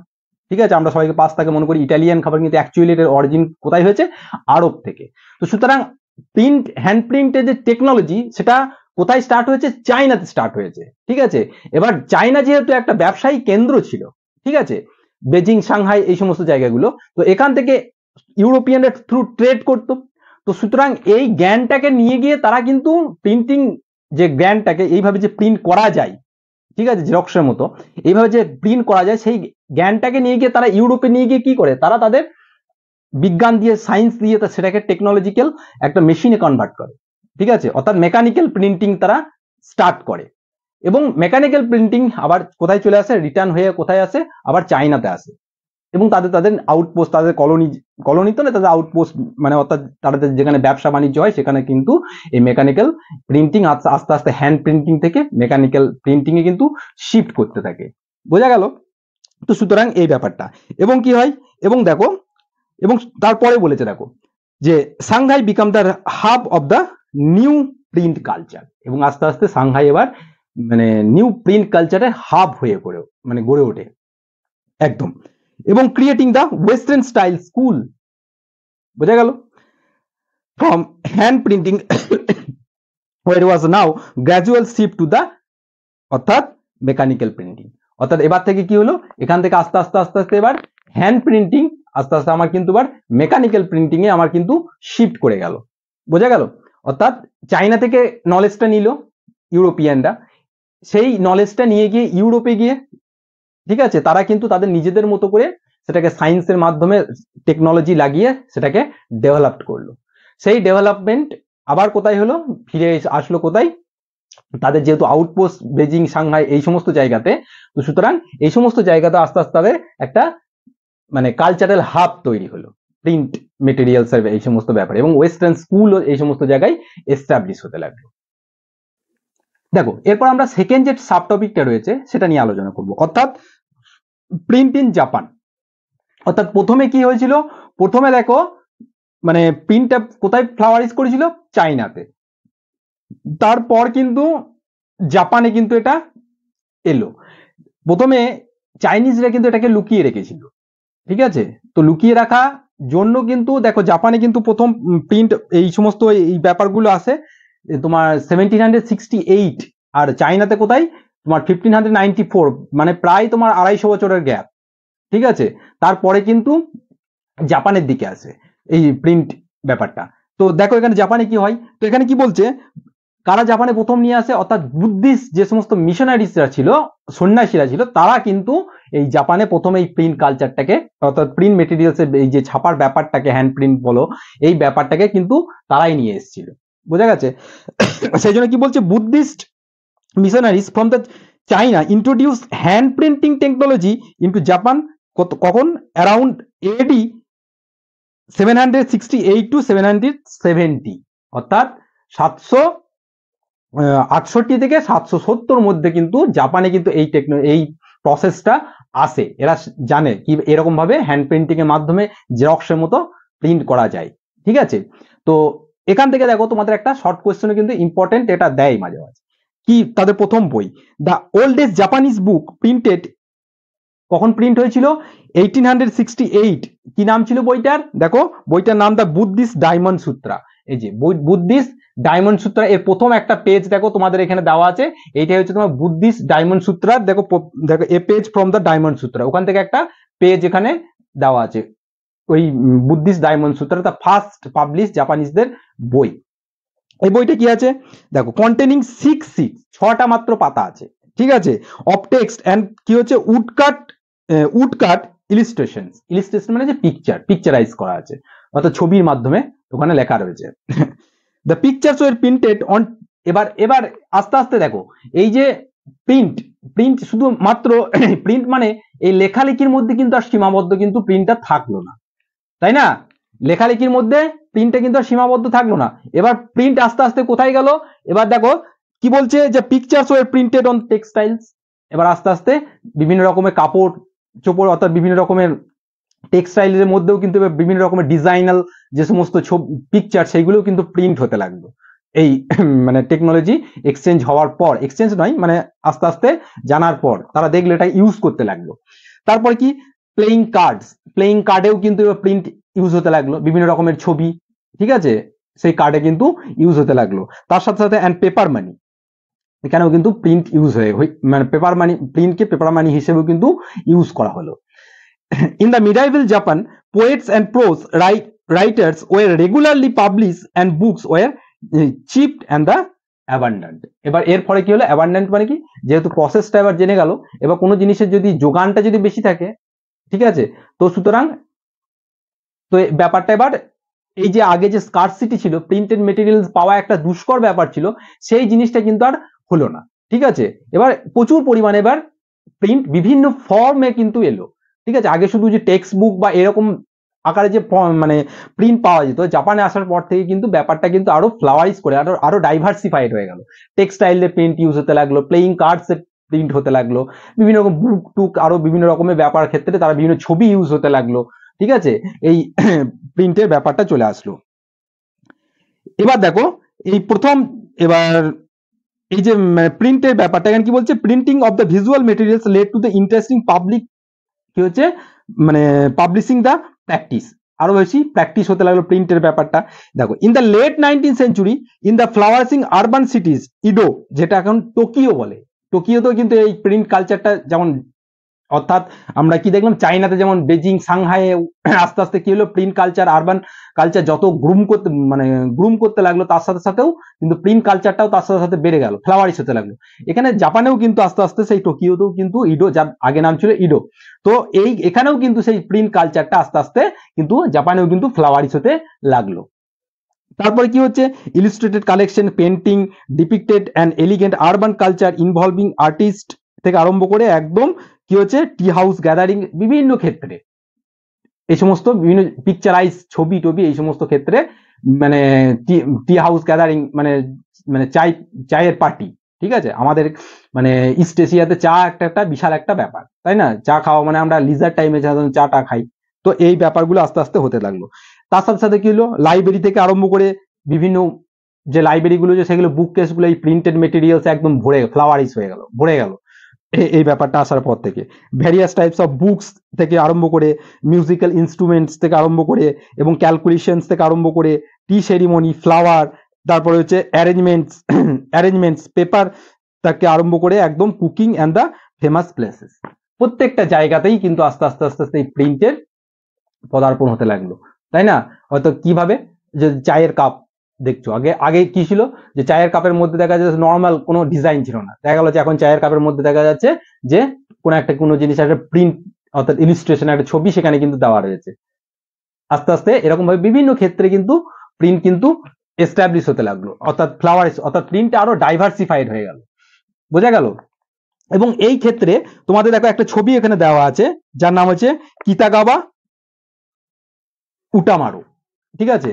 ঠিক আছে, আমরা সবাইকে পাস্তাকে মনে করি ইটালিয়ান খাবার, কিন্তু অ্যাকচুয়ালি এর অরিজিন কোথায় হয়েছে, আরব থেকে। তো সুতরাং প্রিন্ট, হ্যান্ড প্রিন্টের যে টেকনোলজি সেটা কোথায় স্টার্ট হয়েছে, চায়নাতে স্টার্ট হয়েছে, ঠিক আছে। এবার চায়না যেহেতু একটা ব্যবসায়ী কেন্দ্র ছিল, ঠিক আছে, বেজিং, সাংহাই এই সমস্ত জায়গাগুলো, তো এখান থেকে ইউরোপিয়ানরা থ্রু ট্রেড করতো। তো সুতরাং এই জ্ঞানটাকে নিয়ে গিয়ে তারা কিন্তু প্রিন্টিং যে জ্ঞানটাকে এইভাবে যে প্রিন্ট করা যায়, ঠিক আছে, জেরক্সের মতো এইভাবে যে প্রিন্ট করা যায়, সেই জ্ঞানটাকে নিয়ে গিয়ে তারা ইউরোপে নিয়ে গিয়ে কি করে, তারা তাদের বিজ্ঞান দিয়ে, সায়েন্স দিয়ে সেটাকে টেকনোলজিক্যাল একটা মেশিনে কনভার্ট করে, ঠিক আছে, অর্থাৎ মেকানিক্যাল প্রিন্টিং তারা স্টার্ট করে। এবং মেকানিক্যাল প্রিন্টিং আবার কোথায় চলে আসে, রিটার্ন হয়ে কোথায় আসে, আবার চায়নাতে আসে। এবং তাদের আউটপোস্ট, তাদের কলোনি তো না, তাদের আউটপোস্ট মানে অর্থাৎ তাদের যেখানে ব্যবসা বাণিজ্য হয় সেখানে কিন্তু এই মেকানিক্যাল প্রিন্টিং আস্তে আস্তে হ্যান্ড প্রিন্টিং থেকে মেকানিক্যাল প্রিন্টিং এ কিন্তু শিফট করতে থাকে। বোঝা গেল? তো সুতরাং এই ব্যাপারটা। এবং কি হয়, এবং দেখো, এবং তারপরে বলেছে দেখো যে Shanghai become the hub of the new print culture, এবং আস্তে আস্তে সাংহাই এবার মানে নিউ প্রিন্ট কালচারের হাব হয়ে পড়ে মানে গড়ে ওঠে একদম, এবং creating the western style school, বোঝা গেল, from hand printing where was now gradual shift to the অর্থাৎ মেকানিক্যাল প্রিন্টিং। অর্থাৎ এবার থেকে কি হলো, এখান থেকে আস্তে আস্তে আস্তে আস্তে এবার হ্যান্ড প্রিন্টিং আস্তে আস্তে আমার কিন্তু এবার মেকানিক্যাল প্রিন্টিং এ আমার কিন্তু শিফট করে গেল, বোঝা গেল। অর্থাৎ চায়না থেকে নলেজটা নিল ইউরোপিয়ানরা, সেই নলেজটা নিয়ে গিয়ে ইউরোপে গিয়ে, ঠিক আছে, তারা কিন্তু তাদের নিজেদের মতো করে সেটাকে সায়েন্সের মাধ্যমে টেকনোলজি লাগিয়ে সেটাকে ডেভেলপ করলো। সেই ডেভেলপমেন্ট আবার কোথায় হলো, ফিরে আসলো কোথায়, তাদের যেহেতু আউটপোস্ট বেজিং, সাংহাই এই সমস্ত জায়গাতে, তো সুতরাং এই সমস্ত জায়গাতে আস্তে আস্তে তাদের একটা মানে কালচারাল হাব তৈরি হলো প্রিন্ট মেটেরিয়ালস এর এই সমস্ত ব্যাপারে, এবং ওয়েস্টার্ন স্কুল এই সমস্ত জায়গায় এস্টাবলিশ হতে লাগলো। দেখো এরপর আমরা সেকেন্ড যে সাব টপিকটা রয়েছে সেটা নিয়ে আলোচনা করব, অর্থাৎ প্রিন্ট ইন জাপান। অর্থাৎ প্রথমে কি হয়েছিল, প্রথমে দেখো মানে প্রিন্টটা কোথায় ফ্লাওয়ারিশ করেছিল, চায়নাতে, তারপর কিন্তু জাপানে কিন্তু এটা এলো। প্রথমে চাইনিজরা কিন্তু এটাকে লুকিয়ে রেখেছিল, ঠিক আছে, তো লুকিয়ে রাখা জন্য কিন্তু দেখো জাপানে কিন্তু প্রথম প্রিন্ট এই সমস্ত এই ব্যাপারগুলো আসে তোমার 1768, আর চায়নাতে কোথায় তোমার 1594, মানে প্রায় তোমার 250 বছরের গ্যাপ, ঠিক আছে। তারপরে কিন্তু জাপানের দিকে আসে এই প্রিন্ট ব্যাপারটা। তো দেখো এখানে জাপানে কি হয়, তো এখানে কি বলছে, কারা জাপানে প্রথম নিয়ে আসে, অর্থাৎ বুদ্ধিস্ট যে সমস্ত মিশনারিজরা ছিল, সন্ন্যাসীরা ছিল, তারা কিন্তু এই জাপানে প্রথমে এই প্রিন্ট কালচারটাকে, অর্থাৎ প্রিন্ট মেটেরিয়ালস এর এই যে ছাপার ব্যাপারটাকে, হ্যান্ড প্রিন্ট বলো, এই ব্যাপারটাকে কিন্তু তারাই নিয়ে এসেছিল, বোঝা গেছে। সেই জন্য কি বলছে, Buddhist missionaries from the China introduce hand printing technology into Japan, কখন অ্যারাউন্ড এডি 768 টু 770, অর্থাৎ 768 থেকে 770 মধ্যে কিন্তু জাপানে কিন্তু এই প্রসেসটা আসে। এরা জানে কি এরকম ভাবে হ্যান্ড প্রিন্টিং এর মাধ্যমে জেরক্সের মতো প্রিন্ট করা যায়, ঠিক আছে। তো এখান থেকে দেখো তোমাদের একটা শর্ট কোয়েশ্চেন কিন্তু ইম্পর্টেন্ট এটা দেয় মাঝে মাঝে, কি তাদের প্রথম বই the oldest Japanese book printed কখন প্রিন্ট হয়েছিল, 1868। কি নাম ছিল বইটার, দেখো বইটার নাম দ্য বুদ্ধিস্ট ডায়মন্ড সূত্রা। এই যে বুদ্ধিস্ট ডায়মন্ড সূত্রা এর প্রথম একটা পেজ দেখো তোমাদের এখানে দেওয়া আছে, এইটা হচ্ছে তোমার বুদ্ধিস্ট ডায়মন্ড সূত্রা। দেখো দেখো a page from the diamond Sutra, ওখান থেকে একটা পেজ এখানে দেওয়া আছে, ওই Buddhist diamond Sutra, the first publish জাপানিজদের বই। এই বইটা কি আছে দেখো, কন্টেনিং 6 sheets, 6টা মাত্র পাতা আছে, ঠিক আছে, অফ টেক্সট এন্ড কি হচ্ছে উডকাট ইলিস্ট্রেশন মানে যে পিকচারাইজ করা আছে, অর্থাৎ ছবির মাধ্যমে ওখানে লেখা রয়েছে। The pictures were printed on, এবার আস্তে আস্তে দেখো এই যে প্রিন্ট শুধু মাত্র প্রিন্ট মানে এই লেখালেখির মধ্যে কিন্তু আর সীমাবদ্ধ কিন্তু প্রিন্টটা থাকলো না, তাই না, লেখালেখির মধ্যে প্রিন্টটা কিন্তু আর সীমাবদ্ধ থাকলো না। এবার প্রিন্ট আস্তে আস্তে কোথায় গেল, এবার দেখো কি বলছে, যে pictures were printed on textiles, এবার আস্তে আস্তে বিভিন্ন রকমের কাপড় চোপড়, অর্থাৎ বিভিন্ন রকমের টেক্সটাইলের মধ্যেও কিন্তু বিভিন্ন রকমের ডিজাইনাল যে সমস্ত পিকচার, সেইগুলো কিন্তু প্রিন্ট হতে লাগলো এই মানে টেকনোলজি এক্সচেঞ্জ হওয়ার পর, এক্সচেঞ্জ নয় মানে আস্তে আস্তে জানার পর তারা দেখলো এটা ইউজ করতে লাগলো। তারপর কি প্লেইং কার্ডেও কিন্তু প্রিন্ট ইউজ হতে লাগলো, বিভিন্ন রকমের ছবি, ঠিক আছে, সেই কার্ডে কিন্তু ইউজ হতে লাগলো। তার সাথে সাথে অ্যান্ড পেপার মানি, এখানেও কিন্তু প্রিন্ট ইউজ হয়ে মানে পেপার মানি, প্রিন্টকে পেপার মানি হিসেবেও কিন্তু ইউজ করা হলো। In the medieval Japan poets and prose writers were regularly publish and books were cheap and the abundant. এবার এর ফলে কি হলো, অ্যাবান্ডেন্ট মানে কি, যেহেতু প্রসেসটা এবার জেনে গেল, এবার কোনো জিনিসের যদি যোগানটা যদি বেশি থাকে, ঠিক আছে, তো সুতরাং তো ব্যাপারটা এবার এই যে আগে যে স্কারসিটি ছিল, প্রিন্টেড মেটেরিয়ালস পাওয়া একটা দুষ্কর ব্যাপার ছিল, সেই জিনিসটা কিন্তু আর হলো না, ঠিক আছে। এবার প্রচুর পরিমাণে এবার প্রিন্ট বিভিন্ন ফর্মে কিন্তু এলো, ঠিক আছে। আগে শুধু যে টেক্সট বুক বা এরকম আকারে যে মানে প্রিন্ট পাওয়া যেত, জাপানে আসার পর থেকে কিন্তু ব্যাপারটা কিন্তু আরো ফ্লাওয়ারিশ করে আরো ডাইভার্সিফাইড হয়ে গেল। টেক্সটাইলের প্রিন্ট ইউজ হতে লাগলো, প্লেইং কার্ডস এর প্রিন্ট হতে লাগলো, বিভিন্ন রকম বুক টুক আরো বিভিন্ন রকমের ব্যাপার ক্ষেত্রে তারা বিভিন্ন ছবি ইউজ হতে লাগলো, ঠিক আছে, এই প্রিন্টের ব্যাপারটা চলে আসলো। এবার দেখো এই প্রথম এবার এই যে প্রিন্টের ব্যাপারটা এখানে কি বলছে, printing of the visual materials led to the interesting public কি হচ্ছে মানে পাবলিশিং দ্য প্র্যাকটিস, আরো বেশি প্র্যাকটিস হতে লাগলো প্রিন্টের ব্যাপারটা। দেখো in the late 19th century in the flowering urban cities Edo, যেটা এখন টোকিও বলে, টোকিওতেও কিন্তু এই প্রিন্ট কালচারটা যেমন, অর্থাৎ আমরা কি দেখলাম চাইনাতে যেমন বেজিং সাংহাইয়ে আস্তে আস্তে কি হলো প্রিন্ট কালচার আরবান কালচার যত গ্রুম করতে লাগলো, তার সাথে সাথেও কিন্তু প্রিন্ট কালচারটাও তার সাথে সাথে বেড়ে গেল, ফ্লাওয়ারিশ হতে লাগলো। এখানে জাপানেও কিন্তু আস্তে আস্তে সেই টোকিওতেও কিন্তু ইডো, যার আগে নাম ছিল ইডো, তো এখানেও কিন্তু সেই প্রিন্ট কালচারটা আস্তে আস্তে কিন্তু জাপানেও কিন্তু ফ্লাওয়ারিশ হতে লাগলো। তারপরে কি হচ্ছে, ইলিস্ট্রেটেড collection, painting, ডিপিক্টেড and elegant urban culture involving artist থেকে আরম্ভ করে একদম কি হচ্ছে টি হাউস গ্যাদারিং, বিভিন্ন ক্ষেত্রে এই সমস্ত বিভিন্ন পিকচারাইজ ছবি টবি এই সমস্ত ক্ষেত্রে মানে টি হাউস গ্যাদারিং মানে মানে চায়ের পার্টি, ঠিক আছে, আমাদের মানে ইস্ট এশিয়াতে চা একটা বিশাল একটা ব্যাপার, তাই না, চা খাওয়া মানে আমরা লিজার টাইমে চাটা খাই, তো এই ব্যাপারগুলো আস্তে আস্তে হতে লাগলো। তার সাথে সাথে কি হলো, লাইব্রেরি থেকে আরম্ভ করে বিভিন্ন যে লাইব্রেরিগুলো যে সেগুলো বুক কেসগুলো এই প্রিন্টেড মেটেরিয়ালস একদম ফ্লাওয়ারিশ হয়ে গেল, ভরে গেল এই ব্যাপারটা আসার পর থেকে। ভ্যারিয়াস টাইপস অফ বুকস থেকে আরম্ভ করে, মিউজিক্যাল ইনস্ট্রুমেন্টস থেকে আরম্ভ করে এবং ক্যালকুলেশনস থেকে আরম্ভ করে, টি সেরিমনি, ফ্লাওয়ার, তারপরে হচ্ছে অ্যারেঞ্জমেন্টস পেপার থেকে আরম্ভ করে একদম cooking and the famous places, প্রত্যেকটা জায়গাতেই কিন্তু আস্তে আস্তে আস্তে আস্তে এই প্রিন্টের পদার্পণ হতে লাগলো, তাই না। হয়তো কিভাবে, যে চায়ের কাপ দেখছো, আগে আগে কি ছিল, যে চায়ের কাপের মধ্যে দেখা যাচ্ছে নর্মাল কোনো ডিজাইন ছিল না, দেখা গেল যে এখন চায়ের কাপের মধ্যে দেখা যাচ্ছে যে কোনো জিনিস একটা প্রিন্ট অর্থাৎ ইলিস্ট্রেশন একটা ছবি সেখানে কিন্তু দেওয়া রয়েছে। আস্তে আস্তে এরকম ভাবে বিভিন্ন ক্ষেত্রে কিন্তু প্রিন্ট কিন্তু এস্টাবলিশ হতে লাগলো, অর্থাৎ ফ্লাওয়ারিশ অর্থাৎ প্রিন্ট আরো ডাইভার্সিফাইড হয়ে গেল, বোঝা গেল। এবং এই ক্ষেত্রে তোমাদের দেখো একটা ছবি এখানে দেওয়া আছে যার নাম হচ্ছে কিতাগাওয়া উটামারো, ঠিক আছে,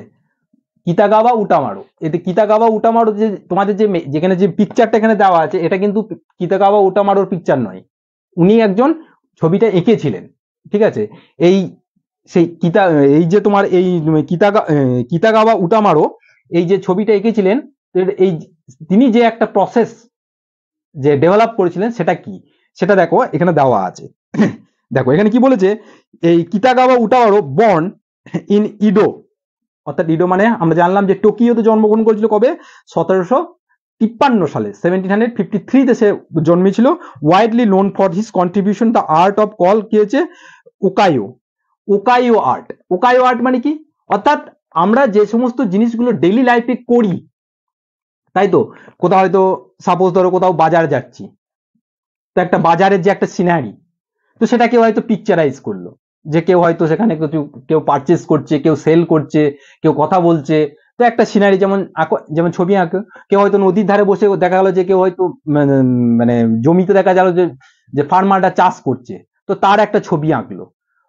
কিতাগাওয়া উটামারো। এতে কিতাগাওয়া উটামারো যে তোমাদের যে যেখানে যে পিকচারটা এখানে দেওয়া আছে এটা কিন্তু কিতাগাওয়া উটামারোর পিকচার নয়, উনি একজন ছবিটা এঁকেছিলেন, ঠিক আছে। এই সেই এই যে তোমার এই কিতাগাওয়া উটামারো এই যে ছবিটা এঁকেছিলেন, এই তিনি যে একটা প্রসেস যে ডেভেলপ করেছিলেন সেটা কি, সেটা দেখো এখানে দেওয়া আছে। দেখো এখানে কি বলেছে, এই কিতাগাওয়া উটামারো বর্ন ইন ইডো, অর্থাৎ ইডো মানে আমরা জানলাম যে টোকিওতে জন্মগ্রহণ করেছিল কবে, 1753 সালে, 1753 সে জন্মেছিল। Widely known for his contribution the art of call কি হয়েছে ওকাইও, ওকাইও আর্ট। ওকাইও আর্ট মানে কি, অর্থাৎ আমরা যে সমস্ত জিনিসগুলো ডেইলি লাইফে করি, তাই তো, কোথাও হয়তো সাপোজ ধরো কোথাও বাজার যাচ্ছি, তো একটা বাজারের যে একটা সিনারি, তো সেটা কেউ হয়তো পিকচারাইজ করলো, যে কেউ হয়তো সেখানে কেউ পারচেস করছে, কেউ সেল করছে, কেউ কথা বলছে, তো একটা সিনারি যেমন যেমন ছবি আঁকে, কেউ হয়তো নদীর ধারে বসে দেখা গেল যে কেউ হয়তো মানে জমিতে দেখা গেল যে ফার্মারটা চাষ করছে, তো তার একটা ছবি আঁকলো।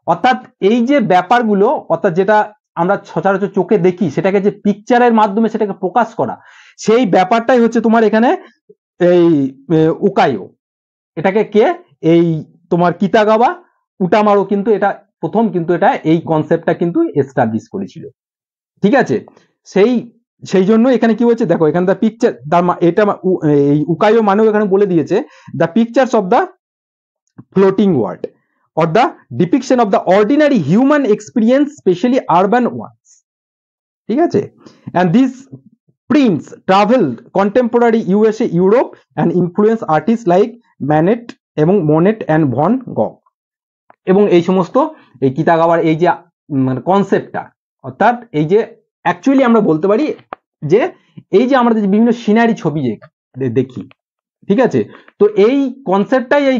অর্থাৎ এই যে ব্যাপারগুলো, অর্থাৎ যেটা আমরা সচরাচর চোখে দেখি সেটাকে যে পিকচারের মাধ্যমে সেটাকে প্রকাশ করা, সেই ব্যাপারটাই হচ্ছে তোমার এখানে এই উকাইও। এটাকে কে, এই তোমার কিতাগাওয়া উটামারো কিন্তু এটা প্রথম কিন্তু এটা এই কনসেপ্টটা কিন্তু এস্টাবলিশ করেছিল, ঠিক আছে। সেই জন্য এখানে কি হচ্ছে দেখো, এখানে দ্য পিকচার এটা এই উকাইও মানেও এখানে বলে দিয়েছে the pictures of the floating world or the depiction of the ordinary human experience, especially urban ones, ঠিক আছে। and these prints traveled contemporary USA, Europe and influence artists like Manet এবং Monet and Van Gogh। এবং এই সমস্ত এই কিতাগাওয়ার এই যে মানে কনসেপ্টটা, অর্থাৎ এই যে অ্যাকচুয়ালি আমরা বলতে পারি যে এই যে আমরা যে বিভিন্ন সিনারি ছবি দেখি, ঠিক আছে, তো এই কনসেপ্টটাই এই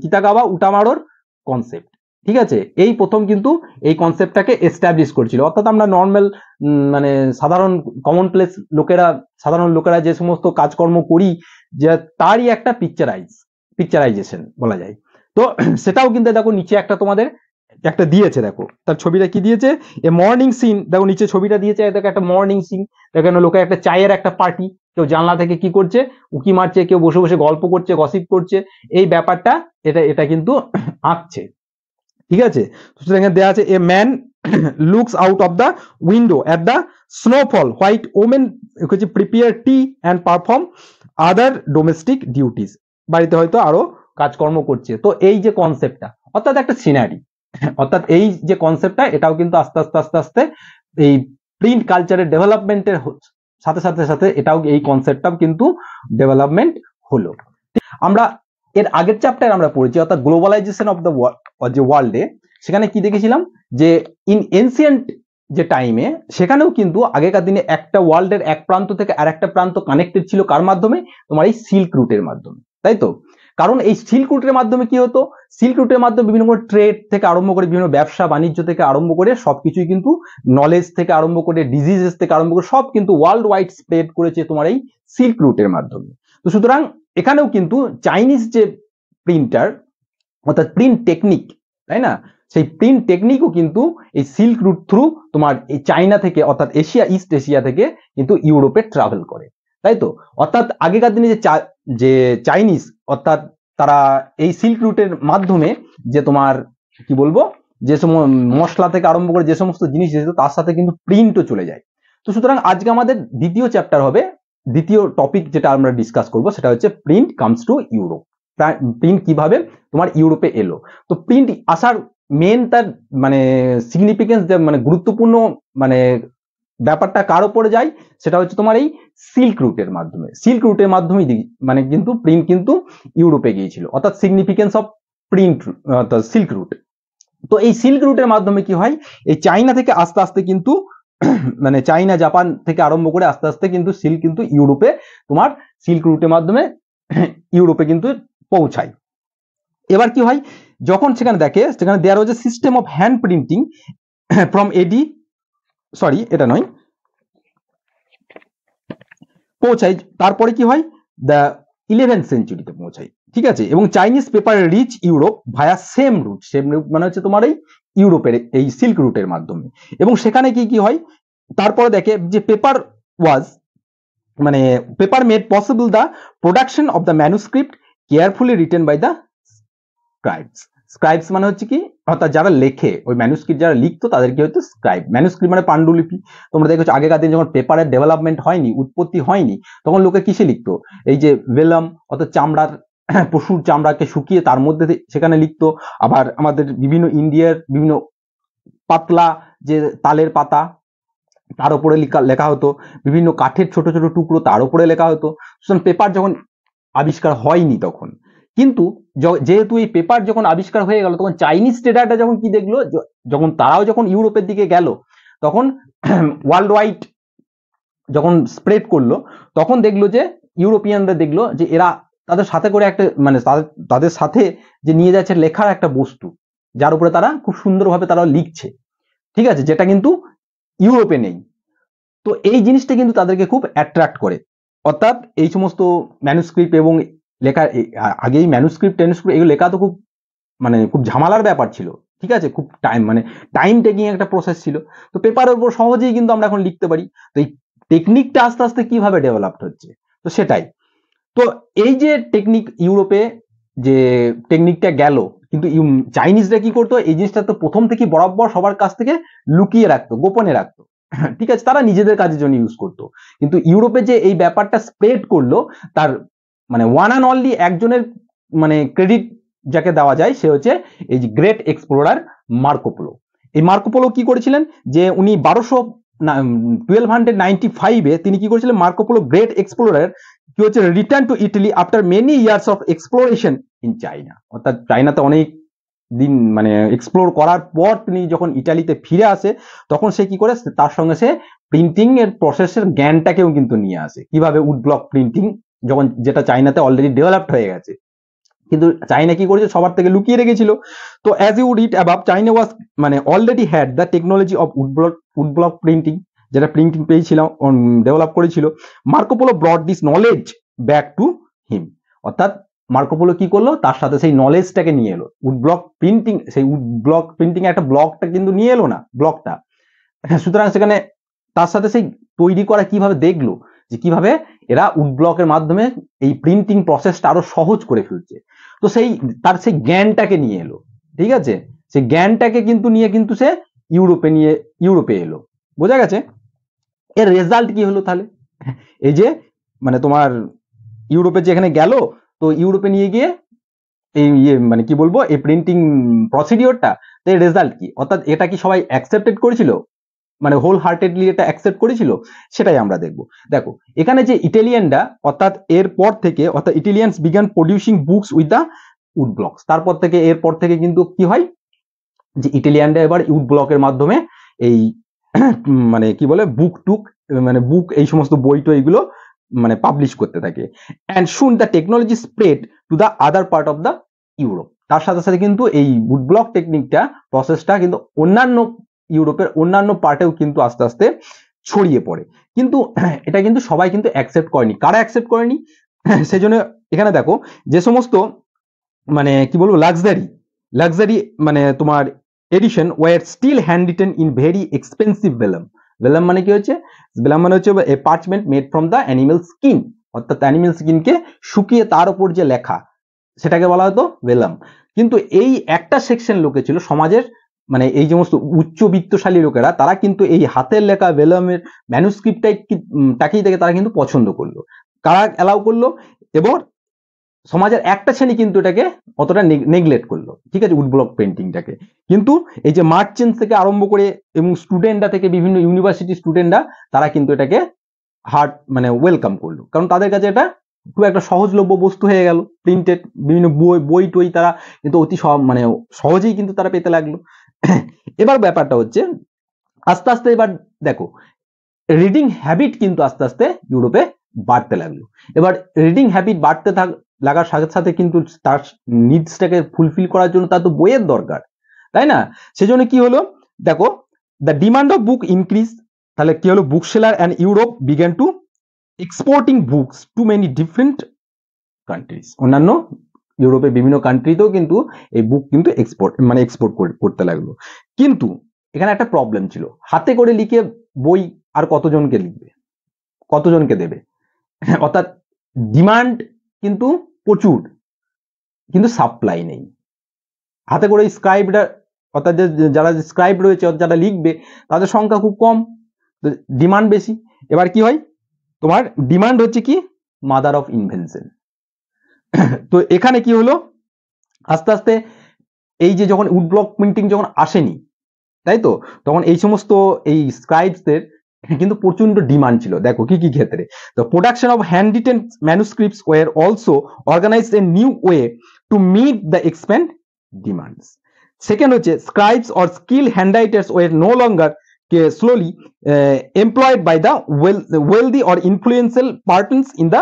কিতাগাওয়া উটামারোর কনসেপ্ট, ঠিক আছে। এই প্রথম কিন্তু এই কনসেপ্টটাকে এস্টাবলিশ করেছিল, অর্থাৎ আমরা নর্মাল মানে সাধারণ সাধারণ লোকেরা যে সমস্ত কাজকর্ম করি, যে তারই একটা পিকচারাইজেশন বলা যায়। তো সেটাও কিন্তু দেখো নিচে একটা তোমাদের একটা দিয়েছে, দেখো তার ছবিটা কি দিয়েছে, এ মর্নিং সিন, দেখো নিচে ছবিটা দিয়েছে, দেখো একটা মর্নিং সিন, এখানে লোকে একটা চায়ের একটা পার্টি, কেউ জানলা থেকে কি করছে উকি মারছে, কেউ বসে বসে গল্প করছে, গসিপ করছে, এই ব্যাপারটা এটা কিন্তু আঁকছে, ঠিক আছে। সুতরাং এখানে দেওয়া আছে a man looks out of the window at the snowfall. White women prepare tea and perform other domestic duties. বাড়িতে হয়তো আরো কাজকর্ম করছে। তো এই যে কনসেপ্টটা, অর্থাৎ একটা সিনারি, অর্থাৎ এই যে কনসেপ্টটা, এটাও কিন্তু আস্তে আস্তে আস্তে আস্তে এই প্রিন্ট কালচারের ডেভেলপমেন্টের সাথে সাথে সাথে এটাও, এই কনসেপ্টটাও কিন্তু ডেভেলপমেন্ট হলো। আমরা এর আগের চ্যাপ্টার আমরা পড়েছি, অর্থাৎ গ্লোবালাইজেশন অফ দ্য যে ওয়ার্ল্ডে, সেখানে কি দেখেছিলাম যে ইন এনসিয়েন্ট যে টাইমে, সেখানেও কিন্তু আগেকার দিনে একটা ওয়ার্ল্ডের এক প্রান্ত থেকে আর একটা প্রান্ত কানেক্টেড ছিল কার মাধ্যমে? তোমার এই সিল্ক রুটের মাধ্যমে, তাই তো? কারণ এই সিল্ক রুটের মাধ্যমে কি হতো? সিল্ক রুটের মাধ্যমে বিভিন্ন ট্রেড থেকে আরম্ভ করে, বিভিন্ন ব্যবসা বাণিজ্য থেকে আরম্ভ করে সবকিছুই কিন্তু, নলেজ থেকে আরম্ভ করে, ডিজিজেস থেকে আরম্ভ করে সব কিন্তু ওয়ার্ল্ড ওয়াইড স্প্রেড করেছে তোমার এই সিল্ক রুটের মাধ্যমে। তো সুতরাং এখানেও কিন্তু চাইনিজ যে প্রিন্টার, অর্থাৎ প্রিন্ট টেকনিক, তাই না, সেই প্রিন্ট টেকনিকও কিন্তু এই সিল্ক রুট থ্রু তোমার এই চায়না থেকে, অর্থাৎ এশিয়া, ইস্ট এশিয়া থেকে কিন্তু ইউরোপে ট্রাভেল করে, তাই তো? অর্থাৎ আগেকার দিনে যে চাইনিজ, অর্থাৎ তারা এই সিল্ক রুটের মাধ্যমে যে তোমার কি বলবো, যে সমস্ত মশলা থেকে আরম্ভ করে যে সমস্ত জিনিস যেত, তার সাথে কিন্তু প্রিন্টও চলে যায়। তো সুতরাং আজকে আমাদের দ্বিতীয় চ্যাপ্টার হবে, দ্বিতীয় টপিক যেটা আমরা ডিসকাস করব, সেটা হচ্ছে print comes to Europe. Print কিভাবে তোমার ইউরোপে এলো। তো প্রিন্ট আসার মেন তার মানে সিগনিফিকেন্স, মানে গুরুত্বপূর্ণ মানে ব্যাপারটা কার উপরে যায়, সেটা হচ্ছে তোমার এই সিল্ক রুটের মাধ্যমে। সিল্ক রুটের মাধ্যমে মানে কিন্তু প্রিন্ট কিন্তু ইউরোপে গিয়েছিল, অর্থাৎ সিগনিফিকেন্স অফ প্রিন্ট, অর্থাৎ সিল্ক রুট। তো এই সিল্ক রুটের মাধ্যমে কি হয়, এই চাইনা থেকে আস্তে আস্তে কিন্তু মানে চাইনা, জাপান থেকে আরম্ভ করে আস্তে আস্তে কিন্তু সিল্ক কিন্তু ইউরোপে, তোমার সিল্ক রুটের মাধ্যমে ইউরোপে কিন্তু পৌঁছায়। এবার কি হয়, যখন সেখানে দেখে, সেখানে there was a system of hand printing from AD, sorry এটা নয়, পৌঁছায়। তারপরে কি হয়, দ্য 11th সেঞ্চুরিতে পৌঁছায়, ঠিক আছে। এবং চাইনিজ পেপার রিচ ইউরোপ ভায়া সেম রুট, সেম রুট মানে হচ্ছে তোমার এই ইউরোপের এই সিল্ক রুটের মাধ্যমে। এবং সেখানে কি কি হয়, তারপরে দেখে যে পেপার ওয়াজ, মানে paper made possible the production of the manuscript carefully written by the scribes. Scribes মানে হচ্ছে কি, অর্থাৎ যারা লেখে, ওই ম্যানুস্ক্রিপ্ট যারা লিখতো তাদেরকে হচ্ছে স্ক্রাইব। ম্যানুস্ক্রিপ্ট মানে পাণ্ডুলিপি। তোমরা দেখেছো আগেকার দিন যখন পেপারের ডেভেলপমেন্ট হয়নি, উৎপত্তি হয়নি, তখন লোকে কিসে লিখতো? এই যে ভেলাম, অর্থাৎ চামড়ার, পশুর চামড়াকে শুকিয়ে তার মধ্যে সেখানে লিখতো। আবার আমাদের বিভিন্ন ইন্ডিয়ার বিভিন্ন পাতলা যে তালের পাতা, তার উপরে লেখা হতো। বিভিন্ন কাঠের ছোট ছোট টুকরো, তার উপরে লেখা হতো। পেপার যখন আবিষ্কার হয়নি তখন, কিন্তু যেহেতু এই পেপার যখন আবিষ্কার হয়ে গেল, তখন চাইনিজ ট্রেডাররা যখন কি দেখলো, যখন তারাও যখন ইউরোপের দিকে গেল, তখন ওয়ার্ল্ড ওয়াইড যখন স্প্রেড করলো, তখন দেখলো যে ইউরোপিয়ানরা দেখলো যে এরা তাদের সাথে করে একটা, মানে তাদের সাথে যে নিয়ে যাচ্ছে লেখার একটা বস্তু, যার উপরে তারা খুব সুন্দরভাবে তারা লিখছে, ঠিক আছে, যেটা কিন্তু ইউরোপে নেই। তো এই জিনিসটা কিন্তু তাদেরকে খুব অ্যাট্রাক্ট করে। অর্থাৎ এই সমস্ত ম্যানুস্ক্রিপ্ট এবং লেখা, আগেই ম্যানুস্ক্রিপ্ট এগুলো লেখা তো খুব, মানে খুব ঝামেলার ব্যাপার ছিল, ঠিক আছে, খুব টাইম টেকিং একটা প্রসেস ছিল। তো পেপারের উপর সহজেই কিন্তু আমরা এখন লিখতে পারি। তো এই টেকনিকটা আস্তে আস্তে কিভাবে ডেভেলপড হচ্ছে, তো সেটাই। তো এই যে টেকনিক ইউরোপে যে টেকনিকটা গেল, কিন্তু চাইনিজরা কি করতো, এই জিনিসটা তো প্রথম থেকে বরাবর সবার কাছ থেকে লুকিয়ে রাখতো, গোপনে রাখতো, ঠিক আছে, তারা নিজেদের কাজের জন্য ইউজ করতো। কিন্তু ইউরোপে যে এই ব্যাপারটা স্প্রেড করলো, তার মানে ওয়ান অ্যান্ড অনলি একজনের মানে ক্রেডিট যাকে দেওয়া যায়, সে হচ্ছে এই যে গ্রেট এক্সপ্লোরার মার্কোপোলো। এই মার্কোপোলো কি করেছিলেন, যে উনি 1295-এ তিনি কি করেছিলেন, মার্কোপোলো গ্রেট এক্সপ্লোরার কি হচ্ছে, return to Italy after many years of exploration in China. অর্থাৎ চাইনাতে অনেক দিন মানে এক্সপ্লোর করার পর তিনি যখন ইটালিতে ফিরে আসে, তখন সে কি করে, তার সঙ্গে সে প্রিন্টিং এর প্রসেসের জ্ঞানটাকেও কিন্তু নিয়ে আসে, কিভাবে উড ব্লক প্রিন্টিং, যখন যেটা চাইনাতে অলরেডি ডেভেলপড হয়ে গেছে, কিন্তু চাইনা কি করেছে, সবার থেকে লুকিয়ে রেখেছিল। তো অ্যাজ ইউ রিড অ্যাবাভ, চাইনা ওয়াজ মানে already had the technology of wood block printing, যেটা প্রিন্টিং পেয়েছিলাম, ডেভেলপ করেছিল। Marco Polo ব্রট this knowledge back to him. অর্থাৎ মার্কোপোলো কি করলো, তার সাথে সেই নলেজটাকে নিয়ে এলো। উড ব্লক প্রিন্টিং, সেই উড ব্লক প্রিন্টিং একটা ব্লকটা কিন্তু নিয়ে এলো না, ব্লকটা। সুতরাং সেখানে তার সাথে সেই তৈরি করা কিভাবে দেখলো, যে কিভাবে এরা উড ব্লকের মাধ্যমে এই প্রিন্টিং প্রসেসটা আরো সহজ করে ফেলছে। তো সেই তার সেই জ্ঞানটাকে নিয়ে এলো, ঠিক আছে, সেই জ্ঞানটাকে কিন্তু নিয়ে কিন্তু সে ইউরোপে এলো। বোঝা গেছে? এর রেজাল্ট কি হলো তাহলে? এই যে মানে তোমার ইউরোপে যেখানে গেল, তো ইউরোপে নিয়ে গিয়ে এই মানে কি বলবো, এই প্রিন্টিং প্রসিডিওরটা, এর রেজাল্ট কি? অর্থাৎ এটা কি সবাই অ্যাকসেপ্টেড করেছিল, মানে হোল হার্টেডলি এটা অ্যাকসেপ্ট করেছিল? সেটাই আমরা দেখব। দেখো এখানে যে ইটালিয়ানরা, অর্থাৎ এরপর থেকে, অর্থাৎ Italians began producing books with the wood blocks. তারপর থেকে, এরপর থেকে কিন্তু কি হয়, যে ইটালিয়ানরা এবার উড ব্লকের মাধ্যমে এই মানে কি বলে, মানে বুক, এই সমস্ত বই টই এগুলো মানে পাবলিশ করতে থাকে। অ্যান্ড শুন the technology spread to the other part of the Europe. তার সাথে সাথে কিন্তু এই উড ব্লক টেকনিকটা, প্রসেসটা কিন্তু অন্যান্য ইউরোপের অন্যান্য পার্টেও কিন্তু আস্তে আস্তে ছড়িয়ে পড়ে। কিন্তু এটা কিন্তু সবাই কিন্তু অ্যাকসেপ্ট করেনি। কারা অ্যাকসেপ্ট করেনি? সেজন্য এখানে দেখো, যে সমস্ত মানে কি বলবো, লাক্সারি মানে তোমার edition were still hand written in very expensive vellum. Vellum মানে কি হচ্ছে? ভেলাম মানে হচ্ছে a parchment made from the animal skin, অর্থাৎ অ্যানিমেল স্কিনকে শুকিয়ে তার উপর যে লেখা, সেটাকে বলা হতো ভেলাম। কিন্তু এই একটা সেকশন লোকে ছিল সমাজের, মানে এই সমস্ত উচ্চবিত্তশালী লোকেরা, তারা কিন্তু এই হাতের লেখা ভেলামের ম্যানুস্ক্রিপ্টটাকেই দেখে তারা কিন্তু পছন্দ করলো। কারা অ্যালাউ করলো? এবং সমাজের একটা শ্রেণী কিন্তু এটাকে অতটা নেগলেক্ট করলো, ঠিক আছে, উড ব্লক পেন্টিংটাকে। কিন্তু এই যে মার্চেন্টস থেকে আরম্ভ করে এবং স্টুডেন্টরা থেকে, বিভিন্ন ইউনিভার্সিটি স্টুডেন্টরা, তারা কিন্তু এটাকে মানে ওয়েলকাম করলো, কারণ তাদের কাছে এটা খুব একটা সহজলভ্য বস্তু হয়ে গেল। প্রিন্টেড বিভিন্ন বই টই তারা কিন্তু অতি মানে সহজেই কিন্তু তারা পেতে লাগলো। এবার ব্যাপারটা হচ্ছে, আস্তে আস্তে এবার দেখো, রিডিং হ্যাবিট কিন্তু আস্তে আস্তে ইউরোপে বাড়তে লাগলো। এবার রিডিং হ্যাবিট বাড়তে লাগার সাথে সাথে কিন্তু তার নিডসটাকে ফুলফিল করার জন্য তার তো বইয়ের দরকার, তাই না? সেজন্য কি হলো, দেখো, the demand of book increase. তাহলে কি হলো, book seller and Europe began to exporting books two many different countries. অন্যান্য ইউরোপের বিভিন্ন কান্ট্রিতেও কিন্তু এই বুক কিন্তু এক্সপোর্ট করতে লাগলো। কিন্তু এখানে একটা প্রবলেম ছিল, হাতে করে লিখে বই আর কতজনকে লিখবে, কতজনকে দেবে? অর্থাৎ ডিমান্ড কিন্তু প্রচুর, কিন্তু সাপ্লাই নেই। হাতে করে স্ক্রাইবরা, অর্থাৎ যারা স্ক্রাইব রয়েছে, যারা লিখবে, তাদের সংখ্যা খুব কম, ডিমান্ড বেশি। এবার কি হয়, তোমার ডিমান্ড হচ্ছে কি মাদার অফ ইনভেনশন। তো এখানে কি হলো, আস্তে আস্তে এই যে যখন উড ব্লক প্রিন্টিং যখন আসেনি, তাই তো, তখন এই সমস্ত এই স্ক্রাইবসদের কিন্তু প্রচন্ড ডিমান্ড ছিল। দেখো কি কি ক্ষেত্রে, the production of hand written manuscripts were also organised a new way to meet the expand demands. Second হচ্ছে, scribes or skill hand writers were no longer slowly employed by the wealthy or influential persons in the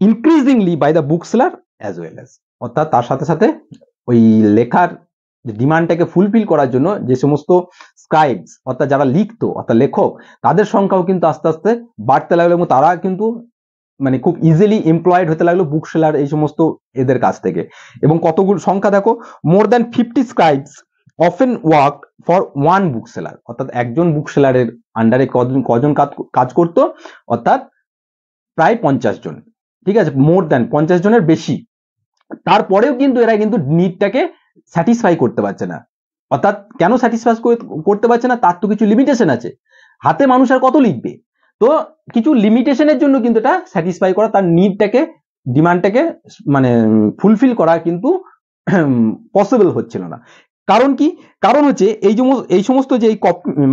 increasingly by the bookseller as well as। অর্থাৎ তার সাথে সাথে ওই লেখার ডিমান্ডটাকে ফুলফিল করার জন্য যে সমস্ত স্ক্রাইবস, অর্থাৎ যারা লিখতো, অর্থাৎ লেখক, তাদের সংখ্যাও কিন্তু আস্তে আস্তে বাড়তে লাগলো, এবং তারা কিন্তু মানে খুব ইজিলি এমপ্লয়েড হতে লাগলো বুক সেলার এই সমস্ত এদের কাছ থেকে। এবং কতগুলো সংখ্যা দেখো, more than 50 স্ক্রাইবস often work for one book seller. অর্থাৎ একজন বুক সেলারের আন্ডারে কজন কাজ করতো? অর্থাৎ প্রায় 50 জন, ঠিক আছে, মোর দ্যান 50 জনের বেশি। তারপরেও কিন্তু এরা কিন্তু নিডটাকে স্যাটিসফাই করতে পারছে না। অর্থাৎ কেন স্যাটিসফাই করতে পারছে না? তার তো কিছু লিমিটেশন আছে। হাতে মানুষ আর কত লিখবে? তো কিছু লিমিটেশনের জন্য কিন্তু এটা স্যাটিসফাই করা, তার নিডটাকে, ডিমান্ডটাকে মানে ফুলফিল করা কিন্তু পসিবল হচ্ছিল না। কারণ কি? কারণ হচ্ছে এই সমস্ত যে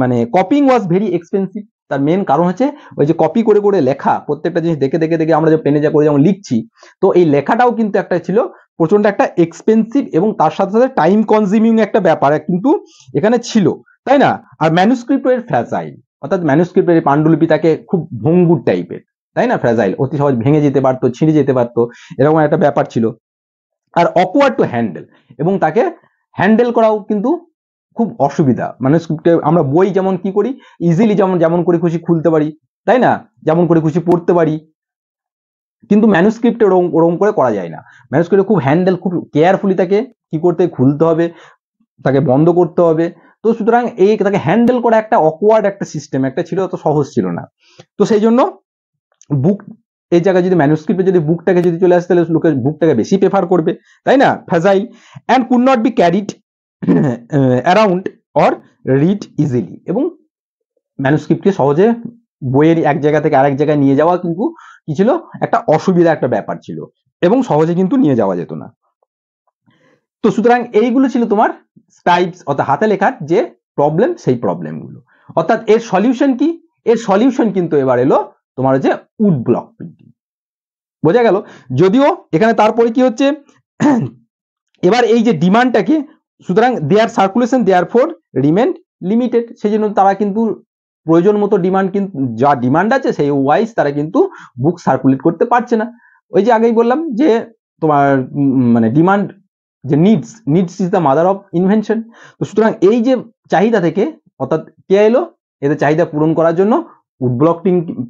মানে কপিং ওয়াজ ভেরি এক্সপেন্সিভ। তার মেন কারণ হচ্ছে ওই যে কপি করে করে লেখা, প্রত্যেকটা জিনিস দেখে দেখে দেখে আমরা যে পেনে যা করে যেমন লিখছি, তো এই লেখাটাও কিন্তু একটা ছিল প্রচন্ড একটা এক্সপেন্সিভ, এবং তার সাথে সাথে টাইম কনজিউমিং একটা ব্যাপার কিন্তু এখানে ছিল, তাই না? আর ম্যানুস্ক্রিপ্টের ফ্র্যাজাইল, অর্থাৎ ম্যানুস্ক্রিপ্টের পাণ্ডুলিপিটাকে খুব ভঙ্গুর টাইপের, তাই না? ফ্র্যাজাইল, অতি সহজ ভেঙে যেতে পারতো, ছিঁড়ে যেতে পারতো, এরকম একটা ব্যাপার ছিল। আর অকওয়ার্ড টু হ্যান্ডেল, এবং তাকে হ্যান্ডেল করাও কিন্তু খুব অসুবিধা। ম্যানুস্ক্রিপ্টে আমরা বই যেমন কি করি, ইজিলি যেমন করে খুশি খুলতে পারি, তাই না, যেমন করে খুশি পড়তে পারি, কিন্তু ম্যানুস্ক্রিপ্টে ওরকম করে করা যায় না। ম্যানুস্ক্রিপ্টে খুব হ্যান্ডেল, খুব কেয়ারফুলি তাকে কি করতে, খুলতে হবে, তাকে বন্ধ করতে হবে। তো সুতরাং তাকে হ্যান্ডেল করা একটা অকওয়ার্ড একটা সিস্টেম একটা ছিল, অত সহজ ছিল না। তো সেই জন্য বুক এই জায়গায় যদি ম্যানুস্ক্রিপ্টে যদি বুকটাকে যদি চলে আসে, তাহলে লোকে বুকটাকে বেশি প্রেফার করবে, তাই না? Fragile and could not be carried around or read easily, এবং ম্যানুস্ক্রিপ্টকে সহজে বইয়ের এক জায়গা থেকে আরেক জায়গায় নিয়ে যাওয়া কিন্তু কি ছিল, একটা অসুবিধা একটা ব্যাপার ছিল, এবং সহজে কিন্তু নিয়ে যাওয়া যেত না। তো সুতরাং এইগুলো ছিল তোমার স্ক্রাইবস অর্থাৎ হাতে লেখার যে প্রবলেম, সেই প্রবলেমগুলো। অর্থাৎ এর সলিউশন কি? এর সলিউশন কিন্তু এবার এলো তোমার যে উড ব্লক প্রিন্টিং। বোঝা গেল? যদিও এখানে তারপরে কি হচ্ছে, এবার এই যে ডিমান্ডটাকে, সুতরাং their circulation therefore remained limited, সেই জন্য তারা কিন্তু প্রয়োজন মতো ডিমান্ড, কিন্তু যা ডিমান্ড আছে সেই ওয়াইজ তারা কিন্তু বুক সার্কুলেট করতে পারছে না। ওই যে আগেই বললাম যে তোমার মানে ডিমান্ড, যে needs is the mother of invention. তো সুতরাং এই যে চাহিদা থেকে, অর্থাৎ কে এলো এদের চাহিদা পূরণ করার জন্য? উড ব্লক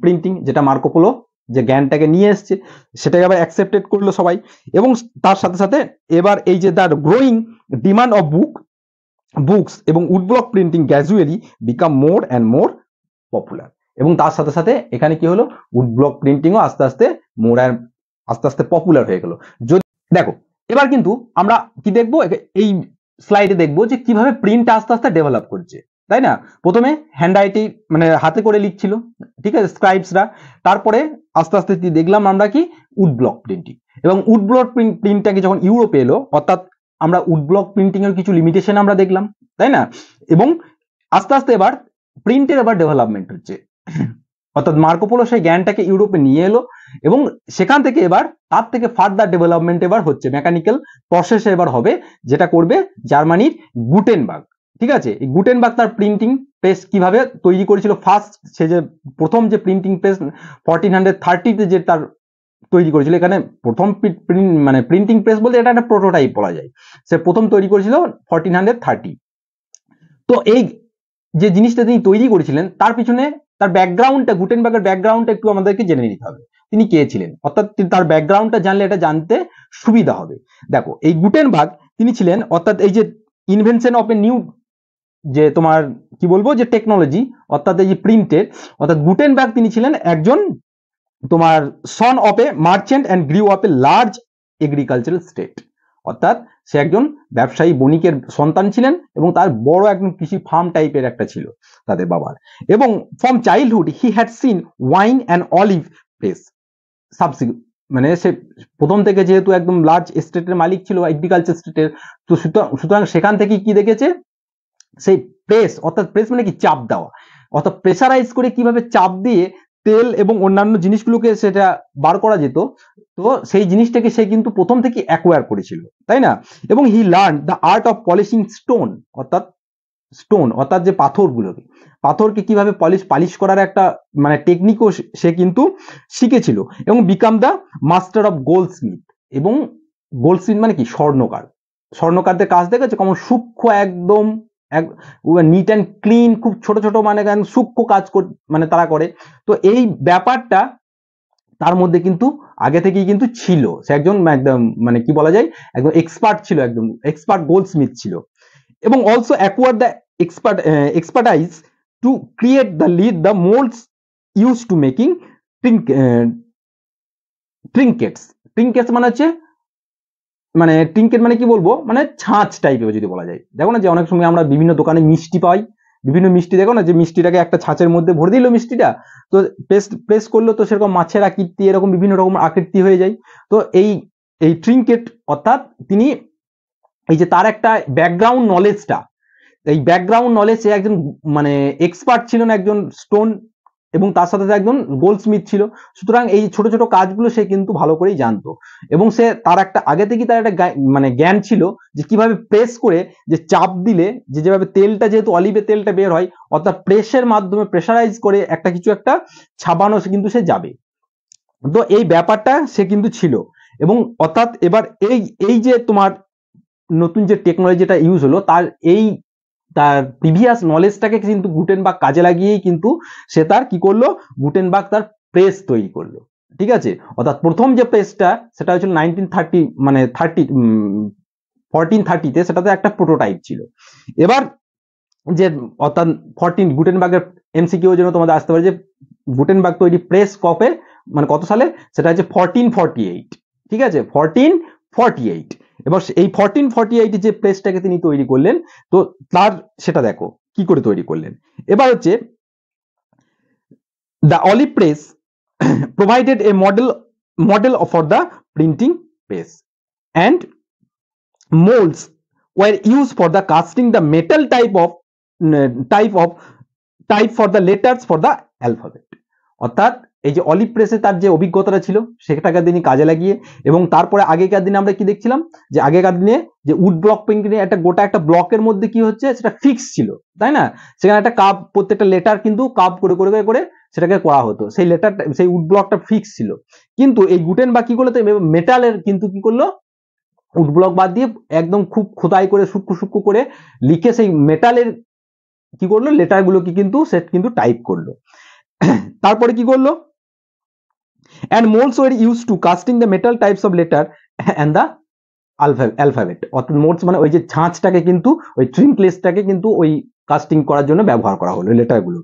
প্রিন্টিং, যেটা মার্কো পোলো যে জ্ঞানটাকে নিয়ে এসছে সেটাকে আবার অ্যাকসেপ্টেড করলো সবাই, এবং তার সাথে সাথে এবার এই যে তার গ্রোয়িং ডিমান্ড অফ বুকস এবং wood block printing gradually became more and more popular, এবং তার সাথে সাথে এখানে কি হলো, উড ব্লক প্রিন্টিংও আস্তে আস্তে পপুলার হয়ে গেল। যদি দেখো এবার কিন্তু আমরা কি দেখবো, এই স্লাইডে দেখবো যে কিভাবে প্রিন্ট আস্তে আস্তে ডেভেলপ করছে, তাই না? প্রথমে হ্যান্ড রাইটিং মানে হাতে করে লিখছিল, ঠিক আছে, স্ক্রাইবসরা। তারপরে আস্তে আস্তে দেখলাম আমরা কি উড ব্লক প্রিন্টিং, এবং উড ব্লক প্রিন্টটাকে যখন ইউরোপে এলো, অর্থাৎ আমরা উড ব্লক প্রিন্টিং এর কিছু লিমিটেশন আমরা দেখলাম, তাই না? এবং আস্তে আস্তে এবার প্রিন্টের এবার ডেভেলপমেন্ট হচ্ছে, অর্থাৎ মার্কো পোলো সেই জ্ঞানটাকে ইউরোপে নিয়ে এলো, এবং সেখান থেকে এবার তার থেকে ফার্দার ডেভেলপমেন্ট এবার হচ্ছে, মেকানিক্যাল প্রসেস এবার হবে, যেটা করবে জার্মানির গুটেনবার্গ। ঠিক আছে, এই গুটেনবার্গ তার প্রিন্টিং প্রেস কিভাবে তৈরি করেছিল, ফার্স্ট সে যে প্রথম যে প্রিন্টিং প্রেস 1430 যে তার তৈরি করেছিল, এখানে প্রথম মানে প্রিন্টিং প্রেস বলতে এটা একটা প্রোটোটাইপ বলা যায়, সে প্রথম তৈরি করেছিল 1430। তো এই যে জিনিসটা তিনি তৈরি করেছিলেন তার পিছনে তার ব্যাকগ্রাউন্ডটা, গুটেনবার্গের ব্যাকগ্রাউন্ডটা একটু আমাদেরকে জেনে নিতে হবে, তিনি কে ছিলেন, অর্থাৎ তার ব্যাকগ্রাউন্ডটা জানলে এটা জানতে সুবিধা হবে। দেখো এই গুটেনবার্গ তিনি ছিলেন, অর্থাৎ এই যে ইনভেনশন অফ এ নিউ যে তোমার কি বলবো যে টেকনোলজি, অর্থাৎ এই যে প্রিন্টের, অর্থাৎ গুটেনবার্গ তিনি ছিলেন একজন তোমার son of A merchant and গ্রিউ of a large agricultural state, অর্থাৎ সে একজন ব্যবসায়ী বণিকের সন্তান ছিলেন, এবং তার বড় একদম কৃষি ফার্ম টাইপের একটা ছিল তাদের বাবার, এবং from childhood he had seen wine and olive press মানে সে প্রথম থেকে যেহেতু একদম লার্জ এস্টেটের মালিক ছিল, এগ্রিকালচার স্টেটের, তো সুতরাং সেখান থেকে কি দেখেছে, সেই প্রেস, অর্থাৎ প্রেস মানে কি চাপ দেওয়া, অর্থাৎ প্রেসারাইজ করে কিভাবে চাপ দিয়ে তেল এবং অন্যান্য জিনিসগুলোকে সেটা বার করা যেত, তো সেই জিনিসটাকে সে কিন্তু প্রথম থেকে অ্যাকোয়ার করেছিল, তাই না? এবং হি learn the art of polishing অর্থাৎ যে পাথরকে কিভাবে পালিশ করার একটা মানে টেকনিকও সে কিন্তু শিখেছিল, এবং become the master of Goldsmith, এবং গোল্ডস্মিথ মানে কি স্বর্ণকারদের কাজ দেখেছে কেমন সূক্ষ্ম, একদম নিট অ্যান্ড ক্লিন, খুব ছোট ছোট মানে সূক্ষ্ম কাজ মানে তারা করে। তো এই ব্যাপারটা তার মধ্যে কিন্তু আগে থেকেই কিন্তু ছিল, সে একজন একদম মানে কি বলা যায় একদম এক্সপার্ট ছিল, একদম এক্সপার্ট গোল্ডস্মিথ ছিল, এবং also acquire the expertise to create the molds used to making trinkets মানে হচ্ছে মানে ট্রিঙ্কেট মানে কি বলবো, মানে ছাঁচ টাইপের যদি বলা যায়। দেখো না যে অনেক সময় আমরা বিভিন্ন দোকানে মিষ্টি পাই, বিভিন্ন মিষ্টি দেখো না যে মিষ্টিটাকে একটা ছাঁচের মধ্যে ভরে দিল মিষ্টিটা, তো প্রেস করলো তো সেরকম মাছের আকৃতি, এরকম বিভিন্ন রকম আকৃতি হয়ে যায়। তো এই ট্রিঙ্কেট অর্থাৎ তিনি এই যে তার একটা ব্যাকগ্রাউন্ড নলেজটা, এই ব্যাকগ্রাউন্ড নলেজ, সে একজন মানে এক্সপার্ট ছিলেন, একজন স্টোন, এবং তার সাথে একজন গোল্ডস্মিথ ছিল, সুতরাং এই ছোট ছোট কাজগুলো সে কিন্তু ভালো করেই জানতো, এবং সে তার একটা আগে থেকেই তার একটা মানে জ্ঞান ছিল যে কিভাবে প্রেস করে যে চাপ দিলে যেভাবে তেলটা, যেহেতু অলিভের তেলটা বের হয়, অর্থাৎ প্রেসের মাধ্যমে প্রেসারাইজ করে একটা কিছু একটা ছাপানো সে কিন্তু সে যাবে, তো এই ব্যাপারটা সে কিন্তু ছিল। এবং অর্থাৎ এবার এই যে তোমার নতুন যে টেকনোলজিটা ইউজ হলো, তার প্রিভিয়াস নলেজটাকে কিন্তু গুটেনবার্গ কাজে লাগিয়েই কিন্তু সে তার কি করলো, গুটেনবার্গ তার প্রেস তৈরি করলো, ঠিক আছে। অর্থাৎ প্রথম যে প্রেসটা সেটা হচ্ছিল 1930 মানে 1430-তে, সেটাতে একটা প্রোটোটাইপ ছিল। এবার যে অর্থাৎ গুটেনবার্গের এমসিকিউ জন্য তোমাদের আসতে পারে যে গুটেনবার্গ তৈরি প্রেস মানে কত সালে, সেটা হচ্ছে 1448, ঠিক আছে, 1448, এবার এই 1448 যে প্রেসটাকে তিনি তৈরি করলেন, তো তার সেটা দেখো কি করে তৈরি করলেন। এবার হচ্ছে the olive press provided a model for the printing press, and molds were used for the casting the metal type for the letters for the alphabet. অর্থাৎ এই যে অলিভ প্রেসে তার যে অভিজ্ঞতাটা ছিল সেটাকে তিনি কাজে লাগিয়ে, এবং তারপরে আগেকার দিনে আমরা কি দেখছিলাম যে আগেকার দিনে যে উড ব্লক পেন্টিং একটা গোটা একটা ব্লকের মধ্যে কি হচ্ছে সেটা ফিক্স ছিল, তাই না? সেখানে একটা কাপ, প্রত্যেকটা লেটার কিন্তু কাপ করে করে করে সেটাকে করা হতো, সেই লেটারটা সেই উড ব্লকটা ফিক্স ছিল। কিন্তু এই গুটেনবার্গ কি করলো, মেটালের কিন্তু কি করলো, উড ব্লক বাদ দিয়ে একদম খুব খোদাই করে সূক্ষ্ম সূক্ষ্ম করে লিখে সেই মেটালের কি করলো, লেটারগুলোকে কিন্তু সে কিন্তু টাইপ করলো। তারপরে কি করলো, and molds were used to casting the metal types of letter and the alphabet. অর্থাৎ মোল্ডস মানে ওই যে ছাঁচটাকে কিন্তু ওই ট্রিঙ্কলেসটাকে কিন্তু ওই কাস্টিং করার জন্য ব্যবহার করা হলো লেটারগুলো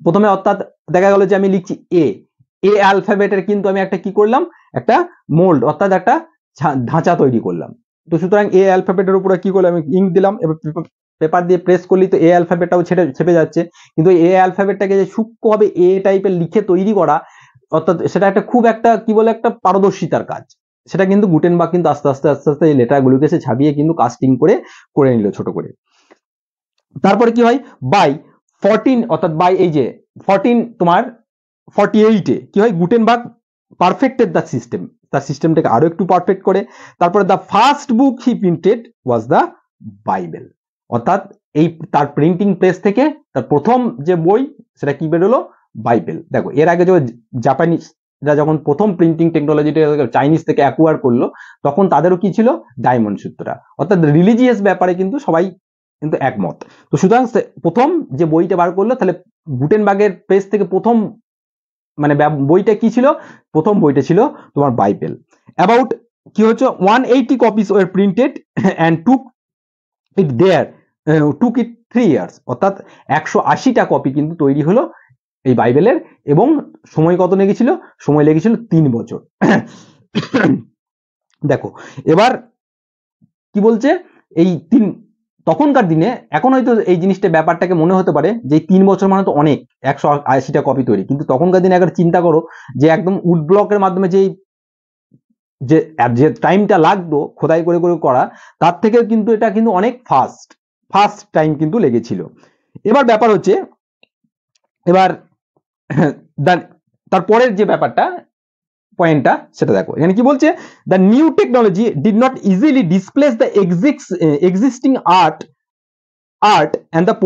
প্রথমে। অর্থাৎ দেখা গেল যে আমি লিখছি এ অ্যালফাবেটের কিন্তু আমি একটা কি করলাম, একটা মোল্ড অর্থাৎ একটা ধাঁচা তৈরি করলাম। তো সুতরাং এ অ্যালফাবেটের উপরে কি করলাম, আমি ইঙ্ক দিলাম, এবার পেপার দিয়ে প্রেস করলি তো এ অ্যালফাবেটটাও ছেপে যাচ্ছে। কিন্তু এই এ অ্যালফাবেটটাকে যে সূক্ষ্মভাবে এ টাইপের লিখে তৈরি করা, অর্থাৎ সেটা একটা খুব একটা কি বলে একটা পারদর্শিতার কাজ। সেটা কিন্তু গুটেনবার্গ কিন্তু আস্তে আস্তে আস্তে আস্তে এই লেটারগুলোকে সে ছাপিয়ে কিন্তু কাস্টিং করে নিল ছোট করে। তারপরে কি হয়, বাই 14 অর্থাৎ বাই এই যে 14 তোমার 48 কি হয়, গুটেনবার্গ পারফেক্টেড দ্য সিস্টেম, তার সিস্টেমটাকে আরো একটু পারফেক্ট করে। তারপরে the first book he printed was the Bible. অর্থাৎ এই তার প্রিন্টিং প্রেস থেকে তার প্রথম যে বই সেটা কি বেরোলো, বাইবেল। দেখো এর আগে যে জাপানিজরা যখন প্রথম প্রিন্টিং টেকনোলজিটা চাইনিজ থেকে অ্যাকোয়ার করলো তখন তাদেরও কি ছিল, ডায়মন্ড সূত্রটা। অর্থাৎ রিলিজিয়াস ব্যাপারে কিন্তু সবাই কিন্তু একমত। তো সুতরাং প্রথম যে বইটা বার করলো, তাহলে গুটেনবার্গের প্রেস থেকে প্রথম মানে বইটা কি ছিল, প্রথম বইটা ছিল তোমার বাইবেল। অ্যাবাউট কি হচ্ছে 180 copies were printed and took it 3 years। অর্থাৎ 180টা কপি কিন্তু তৈরি হলো এই বাইবেলের, এবং সময় কত লেগেছিল, সময় লেগেছিল 3 বছর। দেখো এবার কি বলছে, এই তখনকার দিনে, এখন হয়তো এই জিনিসটা ব্যাপারটাকে মনে হতে পারে যে 3 বছর মানে তো অনেক, 180টা কপি তৈরি, কিন্তু তখনকার দিনে একবার চিন্তা করো যে একদম উড ব্লকের মাধ্যমে যে টাইমটা লাগতো খোদাই করে করে করা, তার থেকে কিন্তু এটা কিন্তু অনেক ফাস্ট টাইম কিন্তু লেগেছিল। এবার ব্যাপার হচ্ছে, এবার তারপরের যে ব্যাপারটা পয়েন্টটা সেটা দেখো, এখানে কি বলছে, the new technology did not easily displace the existing art and the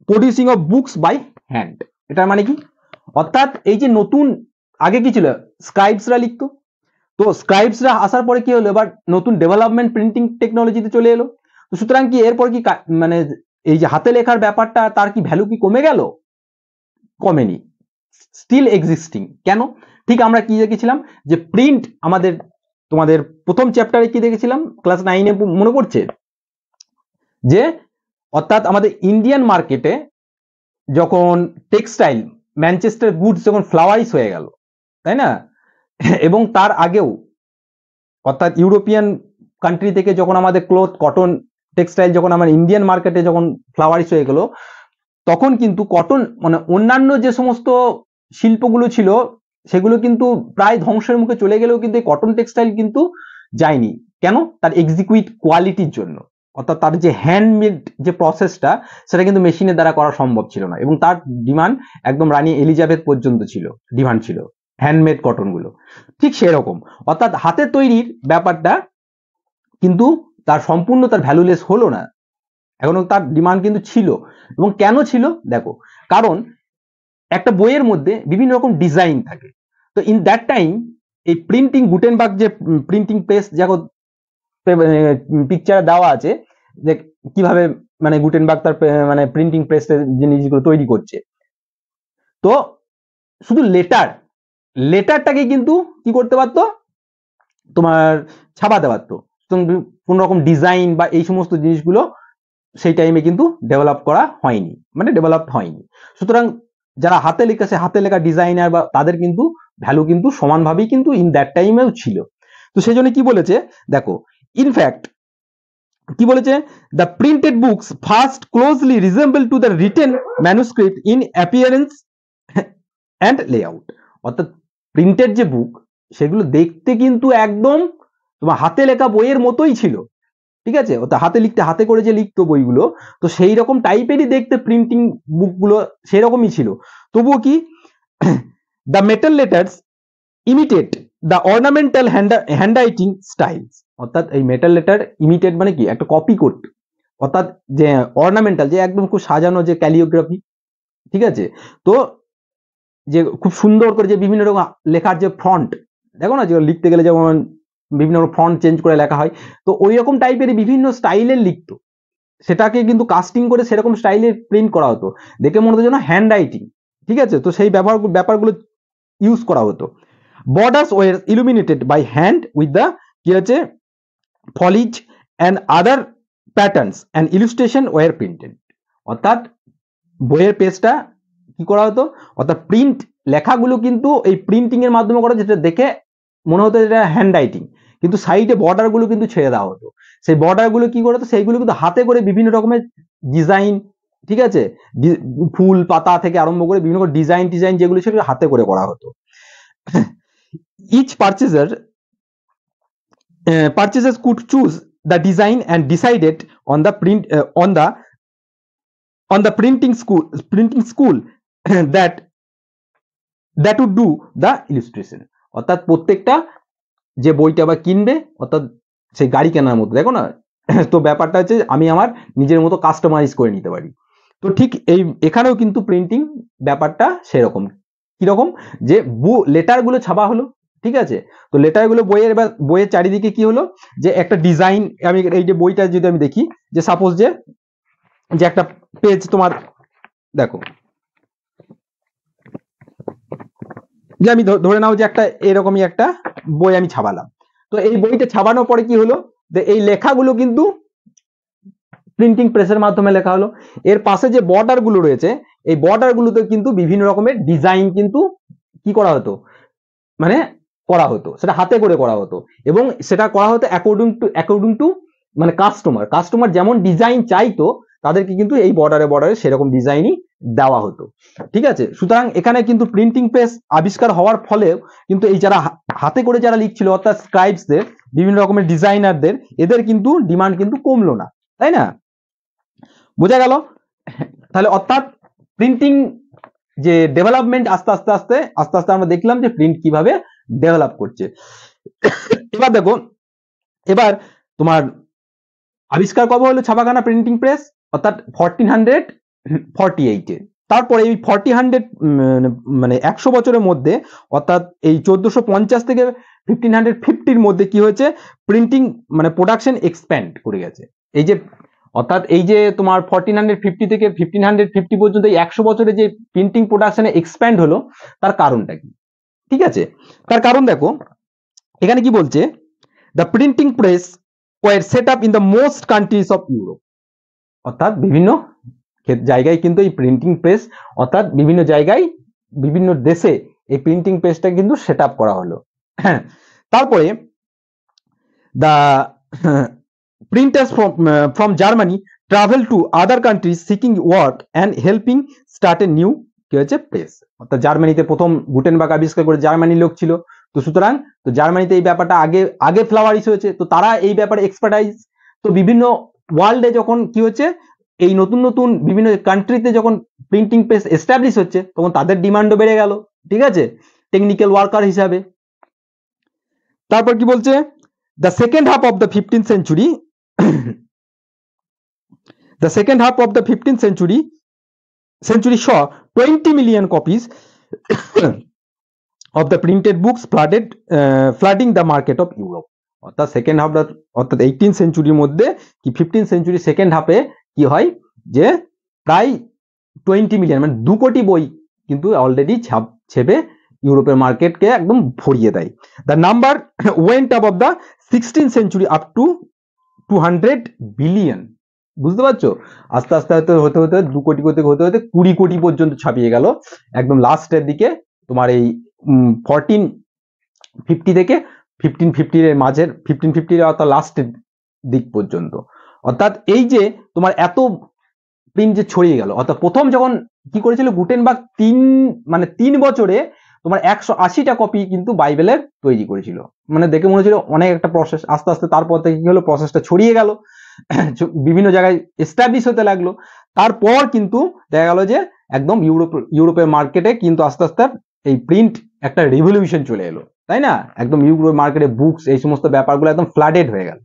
producing of books by hand. এটার মানে কি, অর্থাৎ এই যে নতুন, আগে কি ছিল, স্ক্রাইবসরা লিখতো, তো স্ক্রাইবসরা আসার পরে কি হলো, এবার নতুন ডেভেলপমেন্ট প্রিন্টিং টেকনোলজিতে চলে এলো। তো সুতরাং কি এরপর কি মানে এই যে হাতে লেখার ব্যাপারটা তার কি ভ্যালু কি কমে গেল, কমেনি, স্টিল এক্সিস্টিং। কেন, ঠিক আমরা কি দেখেছিলাম যে প্রিন্ট আমাদের, তোমাদের প্রথম চ্যাপ্টারে কি দেখেছিলাম ক্লাস 9-এ মনে পড়ছে, যে অর্থাৎ আমাদের ইন্ডিয়ান মার্কেটে যখন টেক্সটাইল ম্যানচেস্টার গুডস যখন ফ্লাওয়ারিশ হয়ে গেল, তাই না, এবং তার আগেও অর্থাৎ ইউরোপিয়ান কান্ট্রি থেকে যখন আমাদের ক্লথ কটন টেক্সটাইল যখন আমার ইন্ডিয়ান মার্কেটে যখন ফ্লাওয়ারিশ হয়ে গেল, তখন কিন্তু কটন মানে অন্যান্য যে সমস্ত শিল্পগুলো ছিল সেগুলো কিন্তু প্রায় ধ্বংসের মুখে চলে গেলেও কিন্তু এই কটন টেক্সটাইল কিন্তু যায়নি। কেন, তার এক্সিকিউট কোয়ালিটির জন্য। অর্থাৎ তার যে হ্যান্ডমেড যে প্রসেসটা সেটা কিন্তু মেশিনের দ্বারা করা সম্ভব ছিল না, এবং তার ডিমান্ড একদম রানী এলিজাবেথ পর্যন্ত ছিল, ডিমান্ড ছিল হ্যান্ডমেড কটনগুলো। ঠিক সেরকম অর্থাৎ হাতে তৈরির ব্যাপারটা কিন্তু তার সম্পূর্ণ তার ভ্যালুলেস হলো না, এখনো তার ডিমান্ড কিন্তু ছিল। এবং কেন ছিল দেখো, কারণ একটা বইয়ের মধ্যে বিভিন্ন রকম ডিজাইন থাকে। তো ইন দ্যাট টাইম এই প্রিন্টিং, গুটেনবার্গ যে প্রিন্টিং প্রেস যখন পিকচারে দেওয়া আছে যে কিভাবে মানে গুটেনবার্গ তার মানে প্রিন্টিং প্রেসের জিনিসগুলো তৈরি করছে, তো শুধু লেটারটাকে কিন্তু কি করতে পারতো, তোমার ছাপাতে পারতো, কোন রকম ডিজাইন বা এই সমস্ত জিনিসগুলো সেই টাইমে কিন্তু ডেভেলপ হয়নি। সুতরাং যারা হাতে লিখেছে, হাতে লেখা ডিজাইনার বা তাদের কিন্তু ভ্যালু কিন্তু সমানভাবেই কিন্তু ইন দ্যাট টাইমেও ছিল। তো সেই জন্য কি বলেছে দেখো, ইনফ্যাক্ট কি বলেছে, the printed books first closely resemble to the written manuscript in appearance and layout. অর্থাৎ প্রিন্টেড যে বুক সেগুলো দেখতে কিন্তু একদম তোমার হাতে লেখা বইয়ের মতোই ছিল, ঠিক আছে, অর্থাৎ হাতে করে যে লিখতো বইগুলো, তো সেই রকম টাইপেরই দেখতে প্রিন্টিং বুকগুলো সেই রকমই ছিল। তবুও কি the metal letters imitate the ornamental handwriting styles. অর্থাৎ এই মেটাল লেটার ইমিটেট মানে কি, একটা কপি কোড, অর্থাৎ যে অর্নামেন্টাল যে একদম খুব সাজানো যে ক্যালিওগ্রাফি, ঠিক আছে, তো যে খুব সুন্দর করে যে বিভিন্ন রকম লেখার যে ফন্ট, দেখো না যে লিখতে গেলে যেমন বিভিন্ন রকম ফন্ট চেঞ্জ করে লেখা হয়, তো ওই রকম টাইপের বিভিন্ন স্টাইলের লিখতো, সেটাকে কিন্তু কাস্টিং করে সেরকম স্টাইলে প্রিন্ট করা হতো, দেখে মনে হতো যেন হ্যান্ড রাইটিং, ঠিক আছে, তো সেই ব্যাপারগুলো ইউজ করা হতো। Borders were illuminated by hand with the কি হচ্ছে foliage and other patterns and illustration were printed. অর্থাৎ বইয়ের পেজটা কি করা হতো, অর্থাৎ প্রিন্ট লেখাগুলো কিন্তু এই প্রিন্টিং এর মাধ্যমে করা, যেটা দেখে মনে হতো এটা হ্যান্ড রাইটিং, কিন্তু সাইডে বর্ডারগুলো কিন্তু ছেড়ে দেওয়া হতো। সেই বর্ডারগুলো কি করতো, সেইগুলো কিন্তু হাতে করে বিভিন্ন রকমের ডিজাইন, ঠিক আছে, ফুল পাতা থেকে আরম্ভ করে বিভিন্ন ডিজাইন যেগুলো ছিল হাতে করে করা হতো। Each purchasers could choose the design and decided on the printing school that would do the illustration। অর্থাৎ প্রত্যেকটা যে বইটা বা কিনবে, অর্থাৎ সেই গাড়ি কেনার মতো, দেখো না, তো ব্যাপারটা হচ্ছে আমি আমার নিজের মতো কাস্টমাইজ করে নিতে পারি। তো ঠিক এখানেও কিন্তু প্রিন্টিং ব্যাপারটা সেরকম। কিরকম, যে লেটারগুলো ছাপা হলো, ঠিক আছে, তো লেটারগুলো বইয়ের চারিদিকে কি হলো, যে একটা ডিজাইন, আমি এই যে বইটা যদি আমি দেখি, যে সাপোজ যে একটা পেজ তোমার দেখো, যে আমি ধরে নাও যে একটা এরকমই একটা বই আমি ছাপালাম, তো এই বইটা ছাপানোর পরে কি হলো, যে এই লেখাগুলো কিন্তু প্রিন্টিং প্রেসের মাধ্যমে লেখা হলো। এর পাশে যে বর্ডার গুলো রয়েছে, এই বর্ডার গুলোতে কিন্তু বিভিন্ন রকমের ডিজাইন কিন্তু কি করা হতো, মানে করা হতো, সেটা হাতে করে করা হতো, এবং সেটা করা হতো অ্যাকর্ডিং টু মানে কাস্টমার যেমন ডিজাইন চাইতো, তাদেরকে কিন্তু এই বর্ডারে সেরকম ডিজাইনই দেওয়া হতো, ঠিক আছে। সুতরাং এখানে কিন্তু প্রিন্টিং প্রেস আবিষ্কার হওয়ার ফলে কিন্তু এই যারা হাতে করে যারা লিখছিল, অর্থাৎ স্ক্রাইবসদের, বিভিন্ন রকমের ডিজাইনারদের, এদের কিন্তু ডিমান্ড কিন্তু কমলো না, তাই না, বোঝা গেল। তাহলে অর্থাৎ প্রিন্টিং যে ডেভেলপমেন্ট আস্তে আস্তে আমরা দেখলাম যে প্রিন্ট কিভাবে ডেভেলপ করছে। এবার দেখো, এবার তোমার আবিষ্কার কবে হলো ছাপাখানা প্রিন্টিং প্রেস, অর্থাৎ 1448-এ। তারপরে এই 1400 মানে 100 বছরের মধ্যে, অর্থাৎ এই 1450 থেকে 1550-র মধ্যে কি হয়েছে, প্রিন্টিং মানে প্রোডাকশন এক্সপ্যান্ড করে গেছে। এই যে অর্থাৎ এই যে তোমার 1450 থেকে 1550 পর্যন্ত এই 100 বছরে যে প্রিন্টিং প্রোডাকশনে এক্সপ্যান্ড হলো, তার কারণটা কি, ঠিক আছে, তার কারণ দেখো এখানে কি বলছে, the printing press were set up in the most countries of Europe. অর্থাৎ বিভিন্ন জায়গায় কিন্তু এই প্রিন্টিং প্রেস, অর্থাৎ বিভিন্ন জায়গায় বিভিন্ন দেশে এই প্রিন্টিং প্রেসটা কিন্তু সেট আপ করা হলো। তারপরে the printers from Germany travel to other countries seeking work and helping start a new কি হচ্ছে প্রেস। অর্থাৎ জার্মানিতে প্রথম গুটেনবার্গ আবিষ্কার করে জার্মানির লোক ছিল, তো সুতরাং তো জার্মানিতে এই ব্যাপারটা আগে ফ্লাওয়ারিশ হয়েছে, তো তারা এই ব্যাপারে এক্সপার্টাইজ, তো বিভিন্ন ওয়ার্ল্ডে যখন কি হচ্ছে, এই নতুন বিভিন্ন কান্ট্রিতে যখন প্রিন্টিং প্রেস এস্টাবলিশ হচ্ছে, তখন তাদের ডিমান্ডও বেড়ে গেল, ঠিক আছে, টেকনিক্যাল ওয়ার্কার হিসাবে। তারপর কি বলছে, the second half of the 15th century saw 20 million copies of the printed books flooding the market of Europe। অর্থাৎ সেকেন্ড হাফ, অর্থাৎ 18th সেঞ্চুরির মধ্যে কি 15th সেঞ্চুরি সেকেন্ড হাফে কি হয়, যে প্রায় 20 মিলিয়ন মানে 2 কোটি বই কিন্তু অলরেডি ছেপে ইউরোপের মার্কেটকে একদম ভরিয়ে দেয়। The number went up of the 16th century up to 200 billion. বুঝতে পারছো, আস্তে আস্তে হতে 2 কোটি হতে 20 কোটি পর্যন্ত ছাপিয়ে গেল একদম লাস্টের দিকে, তোমার এই 1450 থেকে 1550 এর মাঝের 1550 অর্থাৎ লাস্টের দিক পর্যন্ত। অর্থাৎ এই যে তোমার এত প্রিন্ট যে ছড়িয়ে গেল, অর্থাৎ প্রথম যখন কি করেছিল গুটেনবার্গ 3 বছরে তোমার 180টা কপি কিন্তু বাইবেলের তৈরি করেছিল। মানে দেখে মনে হচ্ছিল অনেক একটা প্রসেস। আস্তে আস্তে তারপর থেকে কি হলো, প্রসেসটা ছড়িয়ে গেল, বিভিন্ন জায়গায় এস্টাবলিশ হতে লাগলো। তারপর কিন্তু দেখা গেল যে একদম ইউরোপের মার্কেটে কিন্তু আস্তে আস্তে এই প্রিন্ট একটা রিভলিউশন চলে এলো, তাই না? একদম ইউরোপের মার্কেটে বুকস এই সমস্ত ব্যাপারগুলো একদম ফ্লাডেড হয়ে গেল।